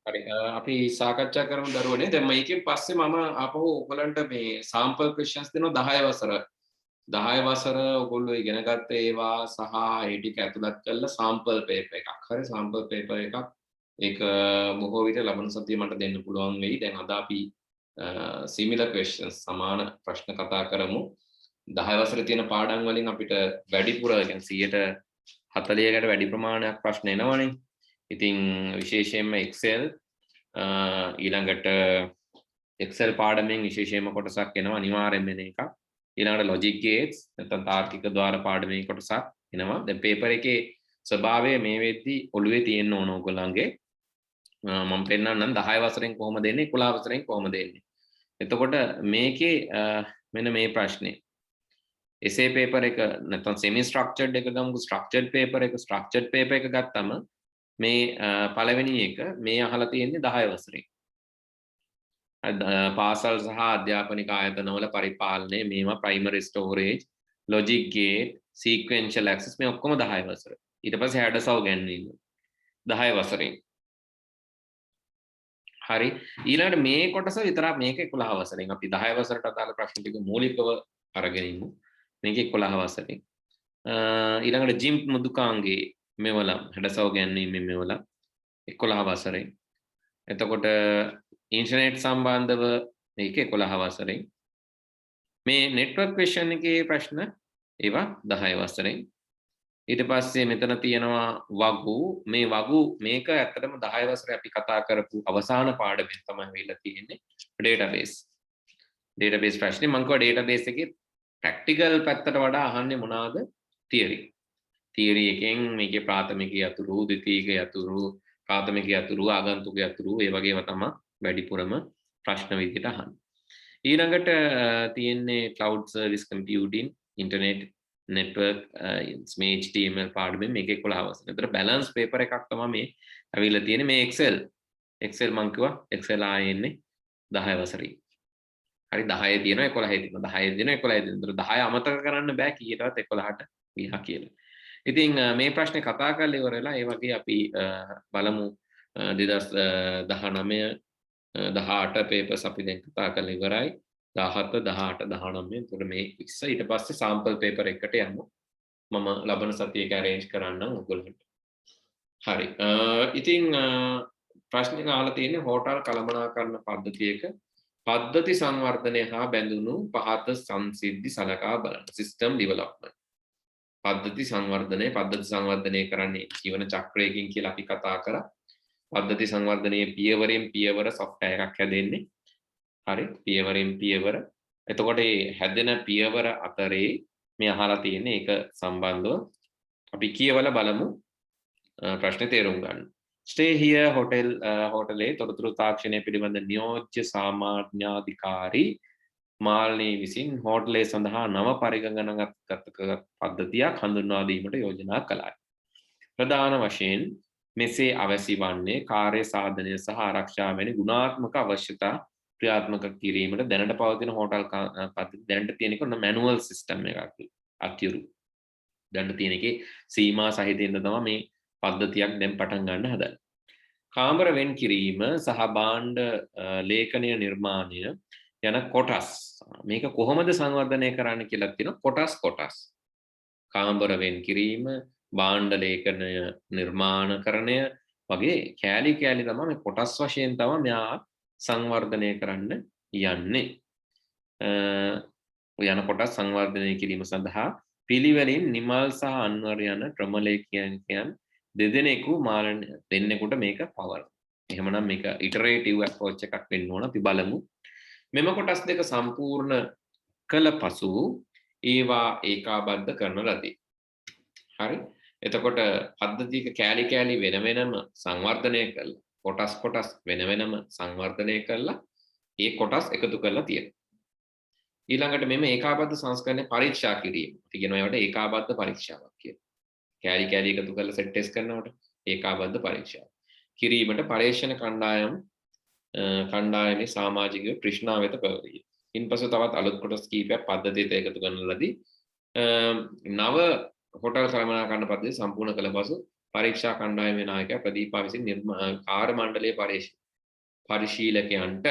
හරි අපි සාකච්ඡා කරමු දරුවනේ. දැන් මේකෙන් පස්සේ මම ආපහු ඔයගලන්ට මේ සාම්පල් ක්වෙස්චන්ස් දෙනවා 10 වසර. 10 වසර ඔයගොල්ලෝ ඉගෙන ගත්ත ඒවා සහ ඒ ටික ඇතුළත් කරලා සාම්පල් පේපර් එකක්. හරි සාම්පල් පේපර් එකක්. ඒක බොහෝ විට ලබන සතියේ මට දෙන්න පුළුවන් වෙයි. දැන් අද අපි similar questions සමාන ප්‍රශ්න කතා කරමු. 10 වසරේ තියෙන පාඩම් වලින් අපිට වැඩිපුර කියන්නේ 140කට වැඩි ප්‍රමාණයක් ප්‍රශ්න එනවනේ. ඉතින් විශේෂයෙන්ම Excel ඊළඟට Excel පාඩමෙන් විශේෂයෙන්ම කොටසක් එනවා අනිවාර්යෙන්ම එන එකක්. ඊළඟට logic gates නැත්නම් තාර්කික ద్వාර පාඩමේ කොටසක් එනවා. දැන් පේපර් එකේ ස්වභාවය මේ වෙද්දි ඔළුවේ තියෙන්න ඕන ඕගොල්ලන්ගේ. මම පෙන්නන්නම් 10 වසරෙන් කොහොමද එන්නේ 11 වසරෙන් කොහොමද එන්නේ. එතකොට මේකේ මෙන්න මේ ප්‍රශ්නේ. essay paper එක නැත්නම් semi structured එක ගමුකෝ structured paper එක structured paper එක ගත්තම මේ පළවෙනි එක මේ අහලා තියෙන්නේ 10 වසරේ. පාසල් සහ අධ්‍යාපනික ආයතනවල පරිපාලනය මේවා primary storage, logic gate, sequential access මේ ඔක්කොම 10 වසර. ඊට පස්සේ හැඩසව් ගැන්වීම 10 වසරෙන්. හරි ඊළඟට මේ කොටස විතරක් මේක 11 වසරෙන්. අපි 10 වසරට අදාළ ප්‍රශ්න ටික මූලිකව අරගෙන ඉමු. මේක 11 වසරෙන්. ඊළඟට ජිම් මුදුකාංගේ මෙවල හැඩසව් ගැන්වීම මෙවල 11 වසරෙන්. එතකොට ඉන්ටර්නෙට් සම්බන්ධව මේක 11 වසරෙන්. මේ නෙට්වර්ක් ක්වෙස්චන් එකේ ප්‍රශ්න ඒවා 10 වසරෙන්. ඊට පස්සේ මෙතන තියෙනවා වගු මේ වගු මේක ඇත්තටම 10 වසරේ අපි කතා කරපු අවසාන පාඩමෙන් තමයි වෙලා තියෙන්නේ database ප්‍රශ්නේ. මම කිව්වා database එකේ ප්‍රැක්ටිකල් පැත්තට වඩා අහන්නේ මොනවාද තියරි එකෙන් මේකේ ප්‍රාථමික යතුරු ද්විතීයික යතුරු ප්‍රාථමික යතුරු ආගන්තුක යතුරු ඒ වගේම තමයි වැඩිපුරම ප්‍රශ්න විදිහට අහන්නේ. ඊළඟට තියෙන්නේ cloud service computing internet network මේ HTML පාඩමෙන් මේක 11 වසරේ. ඒතර balance paper එකක් තමයි මේ අවිල්ල තියෙන්නේ. මේ Excel මම කිව්වා Excel ආයේ එන්නේ 10 වසරේ. හරි 10 තියෙනවා 11 තියෙනවා 10 තියෙනවා 11 තියෙනවා. 10 අමතක කරන්න බෑ කීයටවත් 11ට ගියා කියලා. ඉතින් මේ ප්‍රශ්නේ කතා කරලා ඉවරලා ඒ වගේ අපි බලමු 2019 18 papers අපි දැන් කතා කරලා ඉවරයි. 17 18 19 එතකොට මේ 20 ඊට පස්සේ sample paper එකට යමු. මම ලබන සතියේක arrange කරන්නම් ඔයගොල්ලන්ට. හරි. ඉතින් ප්‍රශ්නේ අහලා තියෙන්නේ හෝටල් කළමනාකරණ පද්ධතියක පද්ධති සංවර්ධනය හා බැඳුණු පහත සංසිද්ධි සලකා බලන system development. පද්ධති සංවර්ධනය කරන්නේ ජීවන චක්‍රයකින් කියලා අපි කතා කරා. පද්ධති සංවර්ධනයේ පියවරෙන් පියවර software එකක් හැදෙන්නේ. හරි පියවරෙන් පියවර. එතකොට මේ හැදෙන පියවර අතරේ මේ අහලා තියෙන එක සම්බන්ධව අපි කියවලා බලමු ප්‍රශ්නේ තේරුම් ගන්න. Stay here හෝටලේ තොරතුරු තාක්ෂණය පිළිබඳ නියෝජ්‍ය සාමාන්‍යාධිකාරී මාල්නී විසින් හෝටලේ සඳහා නව පරිගණනාත්මක පද්ධතියක් හඳුන්වා දීමට යෝජනා කළා. ප්‍රධාන වශයෙන් මෙසේ අවැසි වන්නේ කාර්ය සාධනය සහ ආරක්ෂා වැනි ගුණාත්මක අවශ්‍යතා ක්‍රියාත්මක කිරීමට දැනට පවතින හෝටල් පද්ධති දැනට තියෙන එක මැනුවල් සිස්ටම් එකක් අකියුරු. දැනට තියෙන එකේ සීමා සහිතින්ද තමයි මේ පද්ධතියක් දැන් පටන් ගන්න හදන්නේ. කාමර වෙන් කිරීම සහ භාණ්ඩ ලේඛනය නිර්මාණය යන කොටස් මේක කොහොමද සංවර්ධනය කරන්න කියලා තියෙනවා කොටස්. කාමර වෙන් කිරීම භාණ්ඩ ලේඛනය නිර්මාණකරණය වගේ කෑලි තමයි මේ කොටස් වශයෙන් තමයි මෙයා සංවර්ධනය කරන්න යන්නේ. යන කොටස් සංවර්ධනය කිරීම සඳහා පිළිවෙලින් නිමල් සහ අන්වර යන ක්‍රමලේඛකයන් දෙදෙනෙකු මාලන දෙන්නෙකුට මේක පවරන. එහෙමනම් මේක ඉටරේටිව් අප්‍රෝච් එකක් වෙන්න ඕන. අපි බලමු. මෙම කොටස් දෙක සම්පූර්ණ කළ පසු ඒවා ඒකාබද්ධ කරන ලදී. හරි. එතකොට පද්ධතියක කෑලි වෙනම සංවර්ධනය කළා. කොටස් වෙනම සංවර්ධනය කළා. ඒ කොටස් එකතු කරලා තියෙනවා. ඊළඟට මෙම ඒකාබද්ධ සංස්කරණය පරීක්ෂා කිරීම. අපි කියනවා ඒවට ඒකාබද්ධ පරීක්ෂාවක් කියලා. කෑලි එකතු කරලා සෙට් ටෙස්ට් කරනකොට ඒකාබද්ධ පරීක්ෂාව. කිරීමට පරීක්ෂණ කණ්ඩායමේ සමාජිකයෝ ක්‍රිෂ්ණා වෙත පැවරිය. ඉන්පසු තවත් අලුත් කොටස් කීපයක් පද්ධතියට එකතු කරන ලදී. නව හෝටල් කළමනාකරණ පද්ධතිය සම්පූර්ණ කළ පසු පරීක්ෂා කණ්ඩායමේ නායකයා ප්‍රදීපා විසින් කාර්ය මණ්ඩලයේ පරිශීලකයන්ට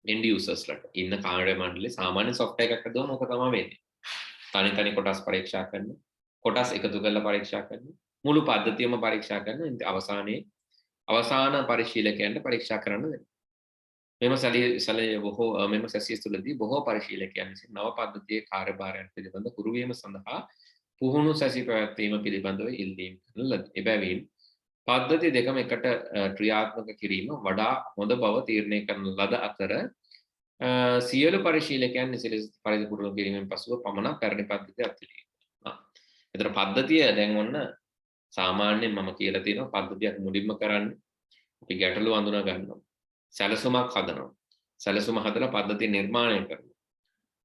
end users ලට ඉන්න කාර්ය මණ්ඩලයේ සාමාන්‍ය software එකක් හදුවම මොක තමයි වෙන්නේ. තනි කොටස් පරීක්ෂා කරන, කොටස් එකතු කරලා පරීක්ෂා කරන, මුළු පද්ධතියම පරීක්ෂා කරන, අවසාන පරිශීලකයන්ට පරීක්ෂා කරන්න වෙනවා. මෙම සැසිය තුළදී බොහෝ පරිශීලකයන් විසින් නව පද්ධතියේ කාර්යභාරයන් පිළිබඳ හුරු වීම සඳහා පුහුණු සැසි පැවැත්වීම පිළිබඳව ඉල්ලීම් කරන ලදී. එබැවින් පද්ධති දෙකම එකට ක්‍රියාත්මක කිරීම වඩා හොඳ බව තීරණය කරන ලද අතර සියලු පරිශීලකයන් නිසි පරිදි පුරුදු කිරීමෙන් පසුව පමණක් පැරණි පද්ධතිය අත්විඳිය යුතුයි. ඒතර පද්ධතිය දැන් ඔන්න සාමාන්‍යයෙන් මම කියලා තියෙනවා පද්ධතියක් මුලින්ම කරන්නේ අපි ගැටලු අඳුනා ගන්නවා. සැලසුමක් හදනවා. සැලසුම හදලා පද්ධතිය නිර්මාණය කරනවා.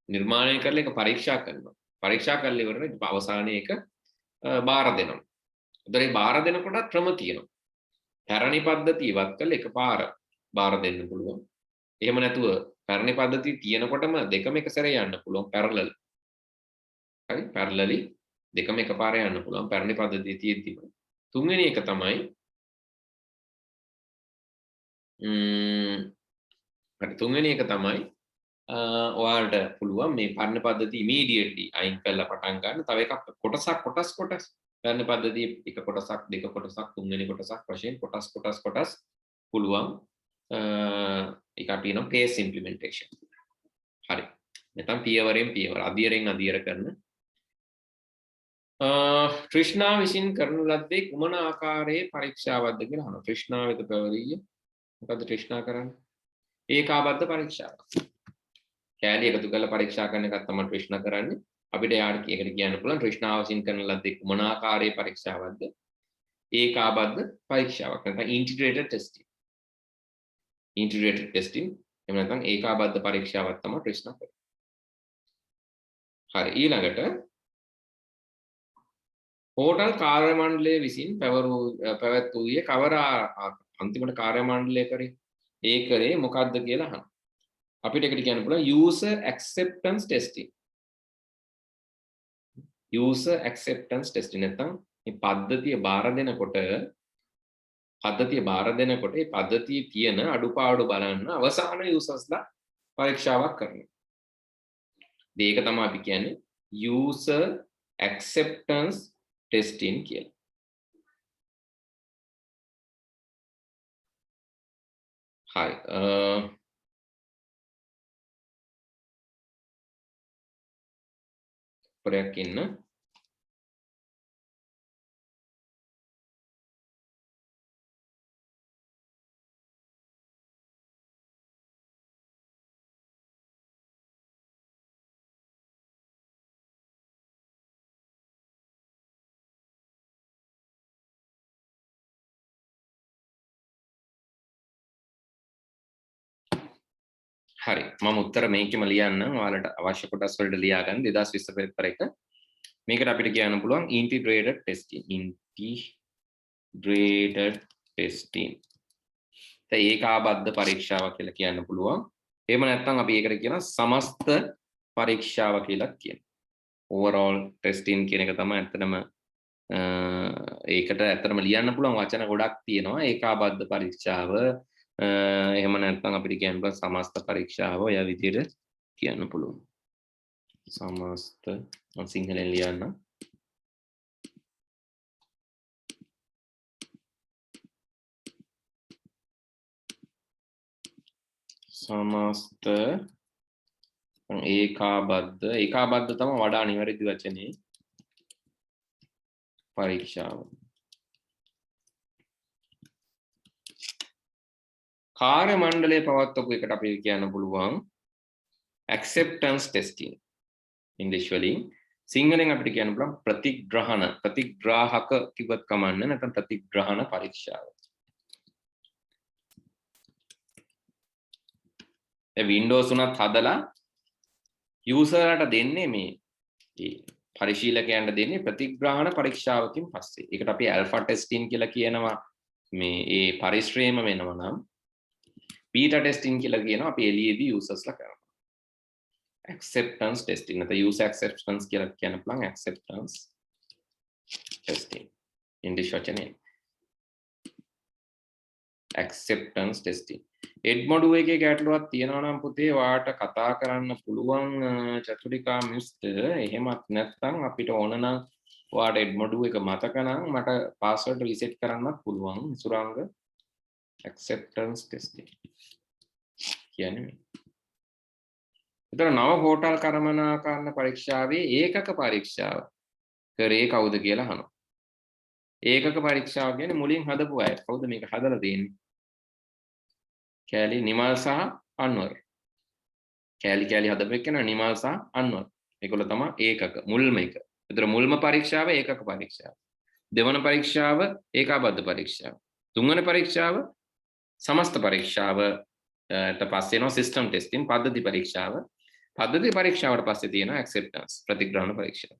නිර්මාණය කරලා ඒක පරීක්ෂා කරනවා. පරීක්ෂා කරලා ඉවරනේ අවසානයේ ඒක බාර දෙනවා. ඒතර ඒ බාර දෙනකොට ක්‍රම තියෙනවා. පැරණි පද්ධතිය ඉවත් කරලා එකපාර බාර දෙන්න පුළුවන්. එහෙම නැතුව පැරණි පද්ධතිය තියෙනකොටම දෙකම එක සැරේ යන්න පුළුවන් පැරලල්. හරි පැරලලි දෙකම එකපාර යන්න පුළුවන් පැරණි පද්ධතිය තියෙද්දිම. තුන්වෙනි එක තමයි තුන්වෙනි එක තමයි ඔයාලට පුළුවන් මේ පරණ පද්ධතිය ඉමීඩියට්ලි අයින් කරලා පටන් ගන්න. තව එකක් කොටස් පරණ පද්ධතිය එක කොටසක් දෙක කොටසක් තුන්වෙනි කොටසක් වශයෙන් කොටස් පුළුවන්. ඒක අපි කියනවා phase implementation. හරි. නැත්නම් පියවරෙන් පියවර අදියරෙන් අදියර කරන ක්‍රිෂ්ණා විසින් කරන ලද්දේ කුමන ආකාරයේ පරීක්ෂාවක්ද කියලා අහනවා. ක්‍රිෂ්ණා වෙත පැවරිය මොකද්ද ක්‍රිෂ්ණා කරන්නේ? ඒකාබද්ධ පරීක්ෂාවක්. කැලේ එකතු කරලා පරීක්ෂා කරන එකක් තමයි ක්‍රිෂ්ණා කරන්නේ. අපිට යාට ඒකට කියන්න පුළුවන් ක්‍රිෂ්ණා විසින් කරන ලද්දේ කුමන ආකාරයේ පරීක්ෂාවක්ද? ඒකාබද්ධ පරීක්ෂාවක්. නැත්නම් integrated testing. integrated testing එහෙම නැත්නම් ඒකාබද්ධ පරීක්ෂාවක් තමයි ක්‍රිෂ්ණා කරන්නේ. හරි ඊළඟට හෝටල් කාර්ය මණ්ඩලය විසින් පැවැත්වුවේ කවර අන්තිමට කාර්ය මණ්ඩලය කරේ ඒ කරේ මොකක්ද කියලා අහනවා. අපිට ඒකට කියන්න පුළුවන් user acceptance testing. user acceptance testing නැත්නම් මේ පද්ධතිය බාර දෙනකොට මේ පද්ධතියේ තියෙන අඩුපාඩු බලන්න අවසාන users-ලා පරීක්ෂාවක් කරනවා. මේක තමයි අපි කියන්නේ user acceptance testing කියලා. හරි. පොරයක් ඉන්න. හරි මම උත්තර මේකෙම ලියන්නම් ඔයාලට අවශ්‍ය කොටස් වලට ලියා ගන්න 2020 පෙරේතර එක මේකට අපිට කියන්න පුළුවන් integrated testing ඒකාබද්ධ පරීක්ෂාව කියලා කියන්න පුළුවන් එහෙම නැත්නම් අපි ඒකට කියනවා සමස්ත පරීක්ෂාව කියලා කියනවා overall testing කියන එක තමයි ඇත්තටම ඒකට ඇත්තටම ලියන්න පුළුවන් වචන ගොඩක් තියෙනවා ඒකාබද්ධ පරීක්ෂාව එහෙම නැත්නම් අපිට කියන්න පුළුවන් සමස්ත පරීක්ෂාව ඔය විදිහට කියන්න පුළුවන්. සමස්ත මම සිංහලෙන් ලියන්න. සමස්ත ඒකාබද්ධ තමයි වඩා නිවැරදි වචනේ පරීක්ෂාව. කාර්ය මණ්ඩලයේ පවත්වපු එකට අපි කියන්න පුළුවන් acceptance testing English වලින් සිංහලෙන් අපිට කියන්න පුළුවන් ප්‍රතිග්‍රාහක කිව්වත් කමන්නේ නැත්නම් ප්‍රතිග්‍රහණ පරීක්ෂාව. ඒ Windows උනත් හදලා යූසර්ලාට දෙන්නේ මේ පරිශීලකයන්ට දෙන්නේ ප්‍රතිග්‍රහණ පරීක්ෂාවකින් පස්සේ. ඒකට අපි alpha testing කියලා කියනවා. මේ ඒ පරිශ්‍රයම වෙනවා නම් beta testing කියලා කියනවා අපි එළියේදී users-ලා කරනවා. acceptance testing නැත්නම් user acceptance කියලා කියන්න පුළුවන් acceptance testing. ඉංග්‍රීසි වචනේ acceptance testing. එඩ්මොඩු එකේ ගැටලුවක් තියෙනවා නම් පුතේ ඔයාට කතා කරන්න පුළුවන් චතුරිකා මිස්ටර්. එහෙමත් නැත්නම් අපිට ඕන නම් ඔයාට එඩ්මොඩු එක මතක නම් මට පාස්වර්ඩ් රීසෙට් කරන්නත් පුළුවන්. සුරංග acceptance testing කියන්නේ මේ. ඒතර නව හෝටල් කර්මනාකරණ පරීක්ෂාවේ ඒකක පරීක්ෂාව කරේ කවුද කියලා අහනවා. ඒකක පරීක්ෂාව කියන්නේ මුලින් හදපු අය. කවුද මේක හදලා තියෙන්නේ? කෑලි නිමල් සහ අන්වර්. කෑලි හදපු එක නා නිමල් සහ අන්වර්. ඒගොල්ලෝ තමයි ඒකක මුල්ම එක. ඒතර මුල්ම පරීක්ෂාව ඒකක පරීක්ෂාව. දෙවන පරීක්ෂාව ඒකාබද්ධ පරීක්ෂාව. තුන්වන පරීක්ෂාව සමස්ත පරීක්ෂාව ඊට පස්සේ එනවා සිස්ටම් ටෙස්ටිං පද්ධති පරීක්ෂාව. පද්ධති පරීක්ෂාවට පස්සේ තියෙනවා ඇක්සෙප්ටන්ස් ප්‍රතිග්‍රහණ පරීක්ෂාව.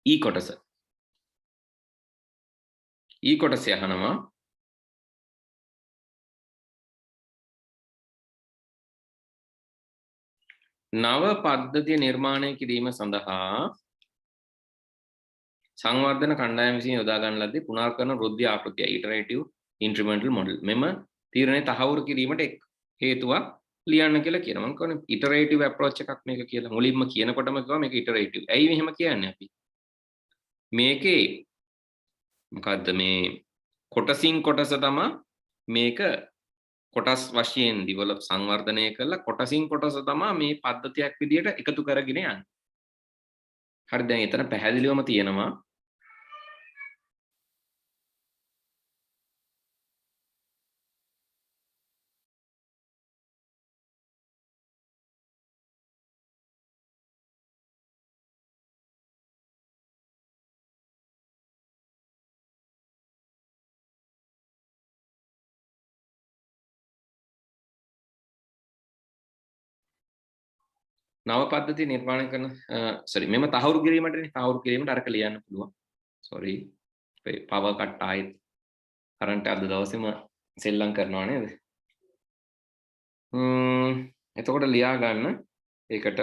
ඊ කොටස. ඊ කොටසේ අහනවා නව පද්ධතිය නිර්මාණය කිරීම සඳහා සංවර්ධන කණ්ඩායම විසින් යොදා ගන්න ලද්දේ පුනර්කරන වෘද්ධි ආකෘතිය iterative incremental model. මෙම තීරණය තහවුරු කිරීමට එක් හේතුවක් ලියන්න කියලා කියනවා. මම කියන්නේ iterative approach එකක් මේක කියලා. මුලින්ම කියනකොටම කිව්වා මේක iterative. ඇයි මෙහෙම කියන්නේ අපි? මේකේ මොකද්ද මේ කොටසින් කොටස තමයි මේක කොටස් වශයෙන් develop සංවර්ධනය කරලා කොටසින් කොටස තමයි මේ පද්ධතියක් විදියට එකතු කරගෙන යන්නේ. හරි දැන් එතන පැහැදිලිවම තියෙනවා නව පද්ධතිය නිර්මාණය කරන sorry මෙම තහවුරු කිරීමටනේ තහවුරු කිරීමට අරක ලියන්න පුළුවන්. sorry power cut ආයෙත් කරන්ට් අද දවසේම සෙල්ලම් කරනවා නේද? එතකොට ලියා ගන්න ඒකට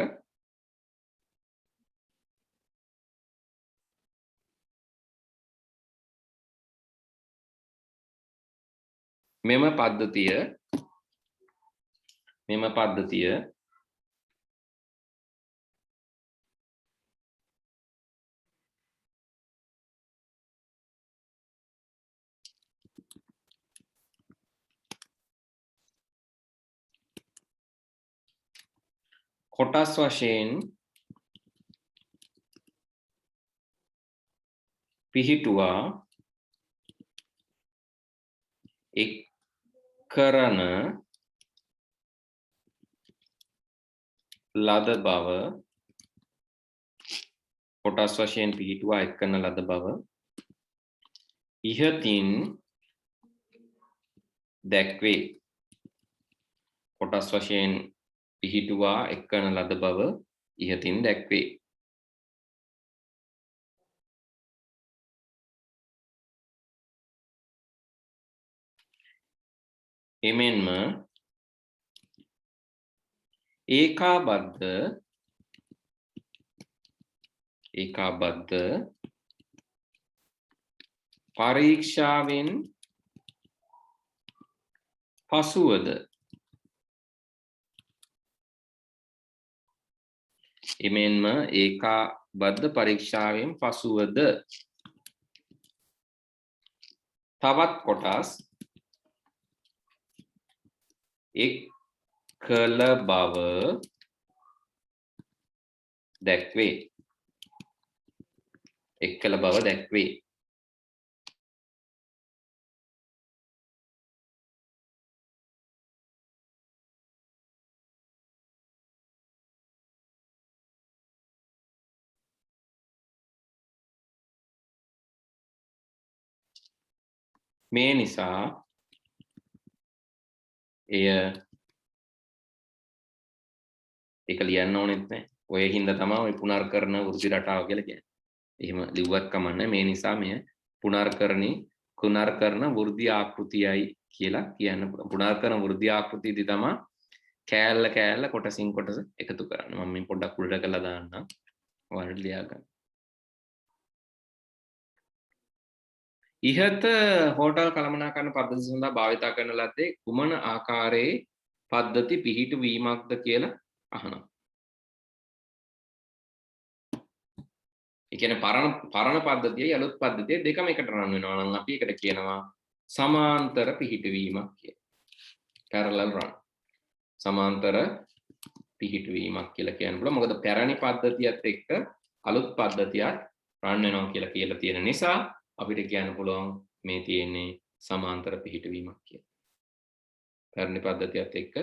මෙම පද්ධතිය කොටස් වශයෙන් පිහිටුවා එක් කරන ලද බව කොටස් වශයෙන් පිහිටුවා එක් කරන ලද බව ඉහතින් දැක්වේ. කොටස් වශයෙන් පිහිටුවා එක් කරන ලද බව ඉහතින් දැක්වේ. එමෙන්ම ඒකාබද්ධ පරීක්ෂාවෙන් පසුවද එමෙන්ම ඒකාබද්ධ පරීක්ෂාවෙන් පසුවද තවත් කොටස් එක් කළ බව දැක්වේ. මේ නිසා ඒක ලියන්න ඕනෙත් නැහැ. ඔය හින්දා තමයි ඔය පුනර්කරණ වෘත්ති රටාව කියලා කියන්නේ. එහෙම ලිව්වත් කමන්නේ. මේ නිසා මෙය පුනර්කරණ වෘද්ධි ආකෘතියයි කියලා කියන්න පුළුවන්. පුනර්කරණ වෘද්ධි ආකෘතියදී තමයි කෑල්ල කොටසින් කොටස එකතු කරන්නේ. මම මේ පොඩ්ඩක් උඩට කරලා දාන්නම්. ඔයාලට ලියා ගන්න. ඉහත හෝටල් කළමනාකරණ පද්ධති සඳහා භාවිතා කරන ලද්දේ කුමන ආකාරයේ පද්ධති පිහිටුවීමක්ද කියලා අහනවා. ඒ කියන්නේ පරණ පද්ධතියයි අලුත් පද්ධතිය දෙකම එකට රන් වෙනවා නම් අපි එකට කියනවා සමාන්තර පිහිටුවීමක් කියලා. parallel run. සමාන්තර පිහිටුවීමක් කියලා කියන්න පුළුවන්. මොකද පැරණි පද්ධතියත් එක්ක අලුත් පද්ධතියක් රන් වෙනවා කියලා තියෙන නිසා අපිට කියන්න පුළුවන් මේ තියෙන්නේ සමාන්තර පිහිටුවීමක් කියලා. පැරණි පද්ධතියත් එක්ක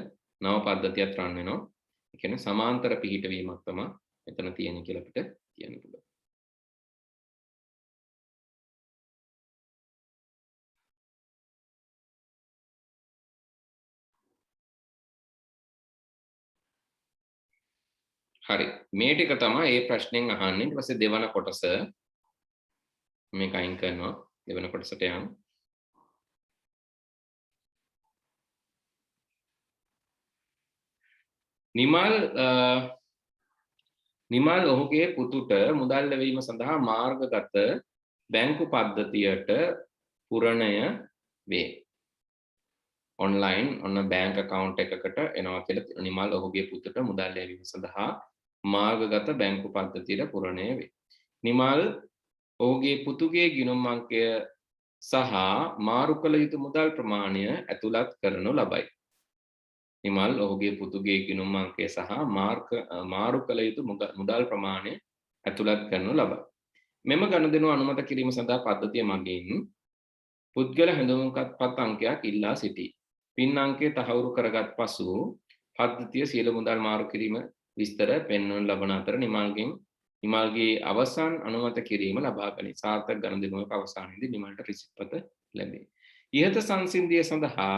නව පද්ධතියක් රන් වෙනවා. ඒ කියන්නේ සමාන්තර පිහිටුවීමක් තමයි මෙතන තියෙන්නේ කියලා අපිට කියන්න පුළුවන්. හරි. මේ ටික තමයි මේ ප්‍රශ්نين අහන්නේ. ඊට පස්සේ දෙවන කොටස මේක අයින් කරනවා. දෙවන කොටසට යමු. නිමල් ඔහුගේ පුතුට මුදල් ලැබීම සඳහා මාර්ගගත බැංකු පද්ධතියට පුරණය වේ. ඔන්ලයින් ඔන්න බැංක් account එකකට එනවා කියලා නිමල් ඔහුගේ පුතුට මුදල් ලැබීම සඳහා මාර්ගගත බැංකු පද්ධතියට පුරණය වේ. නිමල් ඔහුගේ පුතුගේ ගිණුම් අංකය සහ මාරු කළ යුතු මුදල් ප්‍රමාණය ඇතුළත් කරනු ලබයි. නිමල් ඔහුගේ පුතුගේ ගිණුම් අංකය සහ මාරු කළ යුතු මුදල් ප්‍රමාණය ඇතුළත් කරනු ලබයි. මෙම ගනුදෙනු අනුමත කිරීම සඳහා පද්ධතිය මගින් පුද්ගල හැඳුම්පත් අංකයක් ඉල්ලා සිටී. පින් අංකය තහවුරු කරගත් පසු පද්ධතිය සියලු මුදල් මාරු කිරීම විස්තර පෙන්වනු ලබන අතර නිමල්ගේ අවසන් අනුමත කිරීම ලබා ගනී. සාර්ථක ගනුදෙනුවක අවසානයේදී නිමල්ට රිසිට් පත ලැබේ. ඉහත සංසිද්ධිය සඳහා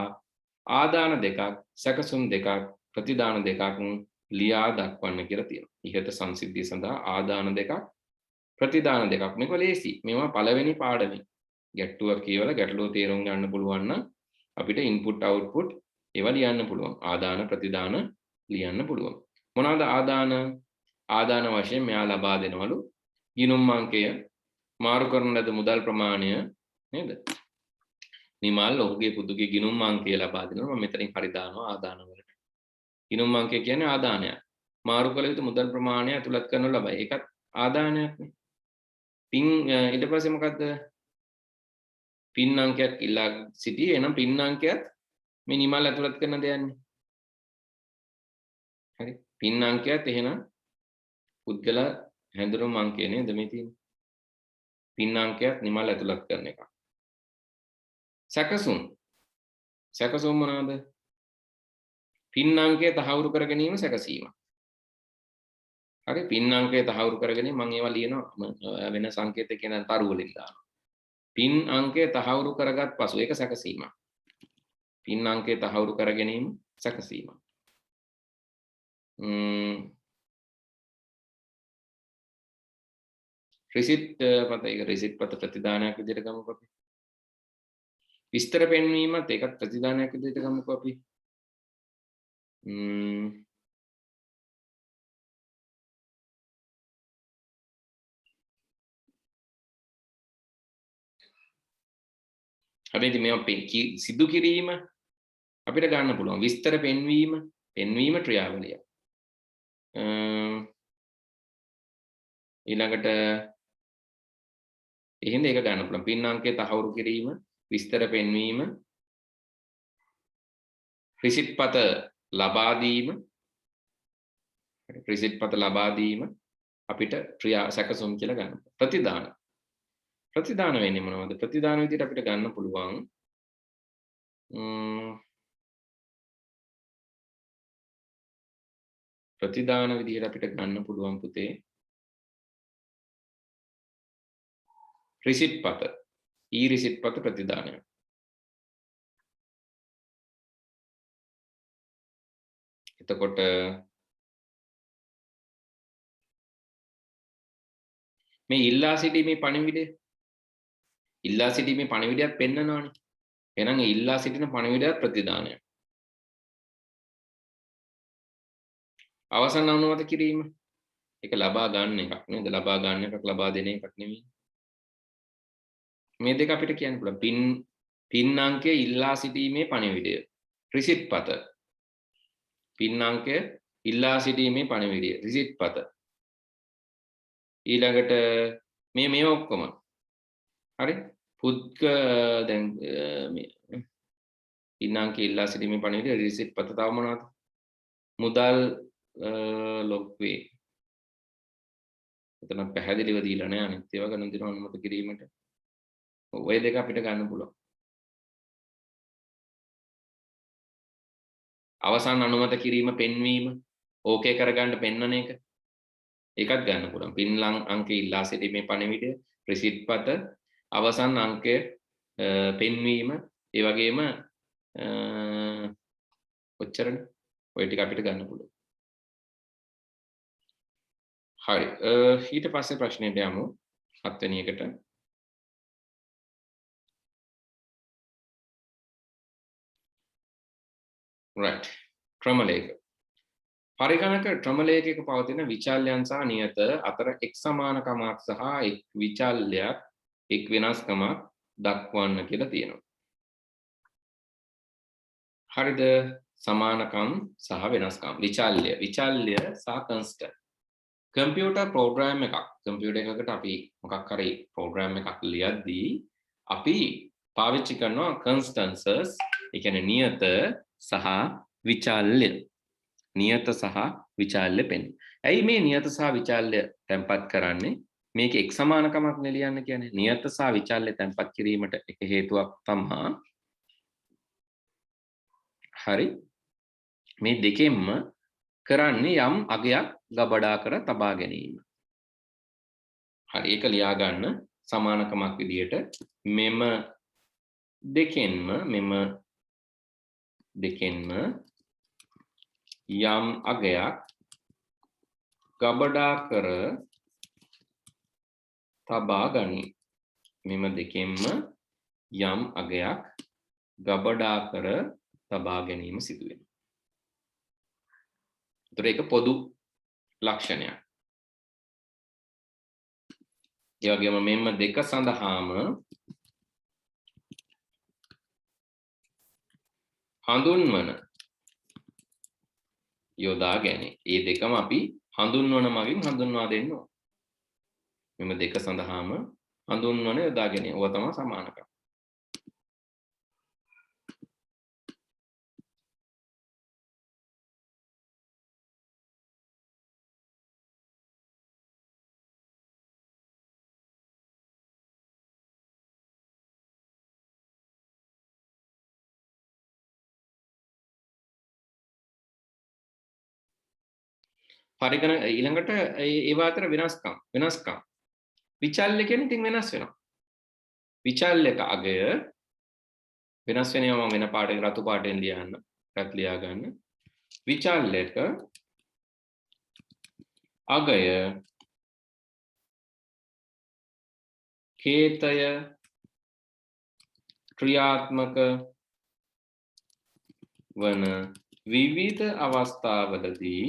ආදාන දෙකක්, සැකසුම් දෙකක්, ප්‍රතිදාන දෙකක් ලියා දක්වන්න කියලා තියෙනවා. ඉහත සංසිද්ධිය සඳහා ආදාන දෙකක්, ප්‍රතිදාන දෙකක්. මේක ලේසි. මේවා පළවෙනි පාඩමේ. ගැට්ටුවක් කියවලා ගැටලුව තේරුම් ගන්න පුළුවන් නම් අපිට ඉන්පුට් අවුට්පුට් ඒවා ලියන්න පුළුවන්. ආදාන ප්‍රතිදාන ලියන්න පුළුවන්. මොනවාද ආදාන? ආදාන වශයෙන් මෙයා ලබා දෙනවලු ගිණුම් අංකය, මාරු කරන ලද මුදල් ප්‍රමාණය නේද? නිමල් ඔහුගේ පුතුගේ ගිණුම් අංකය ලබා දෙනවා. මම මෙතනින් හරි දානවා ආදාන වලට. ගිණුම් අංකය කියන්නේ ආදානයක්. මාරු කළ යුතු මුදල් ප්‍රමාණය ඇතුළත් කරනු ලබයි. ඒකත් ආදානයක් නේ. පින් ඊට පස්සේ මොකද්ද? පින් අංකයක් ඉල්ලා සිටියේ. එනම් පින් අංකයත් මේ නිමල් ඇතුළත් කරන දෙයන්නේ. හරි. පින් අංකයත් එහෙනම් පුද්ගල හැඳුනුම් අංකය නේද මේ තියෙන්නේ. පින් අංකයත් නිමල් ඇතුළත් කරන එක. සැකසුම් මොනවාද? පින් අංකය තහවුරු කර ගැනීම සැකසීම. හරි. පින් අංකය තහවුරු කර ගැනීම මම ඒවා ලියනවා වෙන සංකේතයකින් තරු වලින් දානවා. පින් අංකය තහවුරු කරගත් පසු ඒක සැකසීමක්. පින් අංකය තහවුරු කර ගැනීම සැකසීමක්. රිසිට් පත, ඒක රිසිට් පත ප්‍රතිදානයක් විදිහට ගමුකෝ අපි. විස්තර පෙන්වීමත් ඒකත් ප්‍රතිදානයක් විදිහට ගමුකෝ අපි. හැබැයි මේවා සිදු කිරීම අපිට ගන්න පුළුවන්. විස්තර පෙන්වීම ක්‍රියාවලිය. ඊළඟට එහෙනම් ඒක ගන්න පුළුවන්. පින් අංකය තහවුරු කිරීම, විස්තර පෙන්වීම, රිසිට් පත ලබා දීම අපිට සැකසුම් කියලා ගන්න. ප්‍රතිදාන වෙන්නේ මොනවද? ප්‍රතිදාන විදිහට අපිට ගන්න පුළුවන් පුතේ රිසිට් පත, රිසිට් පත ප්‍රතිදානය. එතකොට මේ ඉල්ලා සිටීමේ පණිවිඩයක් පෙන්නනවානේ. එහෙනම් ඒ ඉල්ලා සිටින පණිවිඩයත් ප්‍රතිදානයක්. අවසන් අනුමත කිරීම ඒක ලබා ගන්න එකක් නේද? ලබා ගන්න එකක්, ලබා දෙන එකක් නෙමෙයි. මේ දෙක අපිට කියන්න පුළුවන්. පින් අංකය ඉල්ලා සිටීමේ පණිවිඩය. රිසිට් පත. පින් අංකය ඉල්ලා සිටීමේ පණිවිඩය. රිසිට් පත. ඊළඟට මේ ඔක්කොම. හරි? දැන් මේ පින් අංකය ඉල්ලා සිටීමේ පණිවිඩය රිසිට් පත තව මොනවද? මුදල් ලොග් වේ. එතන පැහැදිලිව දීලා නැහැ අනිත් ඒවා ගණන් දෙනවා අනුමත කිරීමට. ඔය දෙක අපිට ගන්න පුළුවන්. අවසන් අනුමත කිරීම පෙන්වීම ඕකේ කරගන්න පෙන්වන එක. ඒකත් ගන්න පුළුවන්. පින් අංකය ඉල්ලා සිටීමේ පණිවිඩය, රිසිට් පත, අවසන් අංකය පෙන්වීම, ඒ වගේම ඔච්චරනේ. ඔය ටික අපිට ගන්න පුළුවන්. හරි. ඊට පස්සේ ප්‍රශ්නෙට යමු. 7 වෙනි එකට. right. ක්‍රමලේඛ. පරිගණක ක්‍රමලේඛයක පවතින විචල්‍යයන් සහ නියත අතර එක් සමානකමක් සහ එක් විචල්‍යයක් එක් වෙනස්කමක් දක්වන්න කියලා තියෙනවා. හරිද? සමානකම් සහ වෙනස්කම්. විචල්‍ය සහ කන්ස්ටන්ට්. කම්පියුටර් ප්‍රෝග්‍රෑම් එකක්. කම්පියුටර් එකකට අපි මොකක් හරි ප්‍රෝග්‍රෑම් එකක් ලියද්දී අපි පාවිච්චි කරනවා කන්ස්ටන්ට්ස්, ඒ කියන්නේ නියත සහ විචල්‍ය. නියත සහ විචල්‍ය පෙන්න. ඇයි මේ නියත සහ විචල්‍ය තැන්පත් කරන්නේ? මේක එක් සමානකමක් නෙලියන්න කියන්නේ. නියත සහ විචල්‍ය තැන්පත් කිරීමට එක හේතුවක් තමයි. හරි. මේ දෙකෙන්ම කරන්නේ යම් අගයක් ගබඩා කර තබා ගැනීම. හරි. ඒක ලියා ගන්න සමානකමක් විදියට මෙම දෙකෙන්ම යම් අගයක් ගබඩා කර තබා ගනී. මෙම දෙකෙන්ම යම් අගයක් ගබඩා කර තබා ගැනීම සිදු වෙනවා. ඒතර ඒක පොදු ලක්ෂණයක්. ඒ වගේම මෙන්න දෙක සඳහාම හඳුන්වන යොදා ගැනීම. මේ දෙකම අපි හඳුන්වන මගින් හඳුන්වා දෙන්න ඕන. මෙන්න දෙක සඳහාම හඳුන්වන යොදා ගැනීම. ඔය තමයි සමානකම්. පරිගණක ඊළඟට ඒවා අතර වෙනස්කම්. විචල්‍ය කියන්නේ ඉතින් වෙනස් වෙනවා. විචල්‍යක අගය වෙනස් වෙනවා. මම වෙන පාටක රතු පාටෙන් ලියා ගන්න. විචල්‍යක අගය කේතය ක්‍රියාත්මක වන විවිධ අවස්ථාවලදී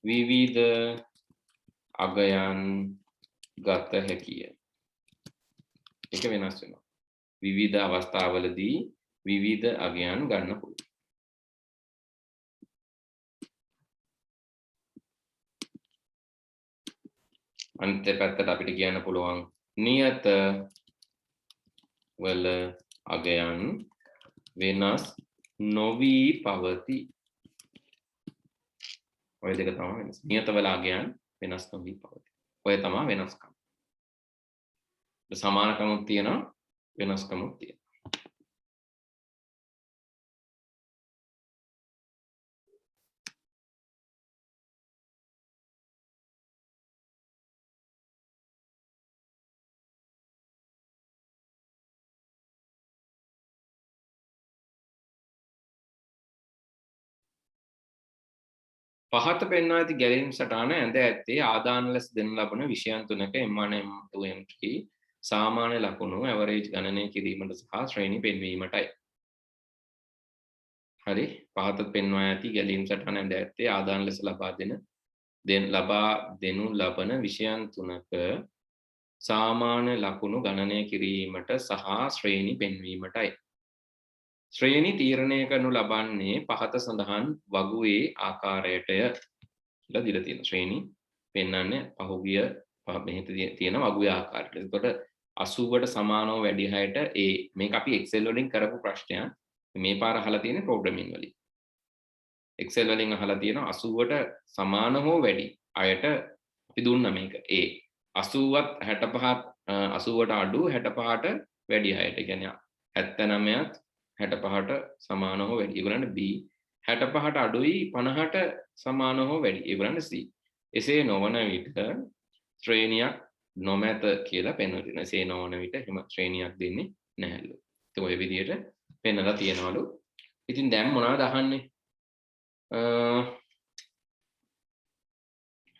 විවිධ අගයන් ගත හැකිය. ඒක වෙනස් වෙනවා. විවිධ අවස්ථාවලදී විවිධ අගයන් ගන්න පුළුවන්. අනිත් පැත්තට අපිට කියන්න පුළුවන් නියත වල අගයන් වෙනස් නොවි පවති. ඔය දෙක තමයි වෙනස්. නියත වල අගයන් වෙනස් නොවි පවති. ඔය තමයි වෙනස්කම්. සමානකමක් තියෙනවා, වෙනස්කමක් තියෙනවා. පහත පෙන්වා ඇති ගැලීම් සටහන ඇඳ ඇත්තේ ආදාන ලෙස දෙන ලබන විෂයන් තුනක M1M2M3 සාමාන්‍ය ලකුණු ඇවරේජ් ගණනය කිරීමට සහ ශ්‍රේණි පෙන්වීමටයි. හරි. පහත පෙන්වා ඇති ගැලීම් සටහන ඇඳ ඇත්තේ ආදාන ලෙස ලබා දෙන ලබා දෙනු ලබන විෂයන් තුනක සාමාන්‍ය ලකුණු ගණනය කිරීමට සහ ශ්‍රේණි පෙන්වීමටයි. ශ්‍රේණි තීරණය කරනු ලබන්නේ පහත සඳහන් වගුවේ ආකාරයටය කියලා දීලා තියෙනවා. ශ්‍රේණි පෙන්වන්නේ පහුගිය මෙහි තියෙන වගුවේ ආකාරයට. එතකොට 80ට සමානව වැඩි හයට මේක අපි Excel වලින් කරපු ප්‍රශ්නයක්. මේ පාර අහලා තියෙන්නේ ප්‍රෝග්‍රෑමින් වලින්. Excel වලින් අහලා තියෙනවා 80ට සමාන හෝ වැඩි අයට අපි දුන්නා මේක A. 80ත් 65ත් 80ට අඩු 65ට වැඩි අයට. ඒ කියන්නේ 79ත් 65ට සමාන හෝ වැඩි. ඒගොල්ලන්ට B. 65ට අඩුයි 50ට සමාන හෝ වැඩි. ඒගොල්ලන්ට C. එසේ නොවන විට ශ්‍රේණියක් නොමැත කියලා පෙන්වනවා. එසේ නොවන විට එහෙම ශ්‍රේණියක් දෙන්නේ නැහැලු. ඒක ඔය විදිහට පෙන්වලා තියෙනවලු. ඉතින් දැන් මොනවද අහන්නේ?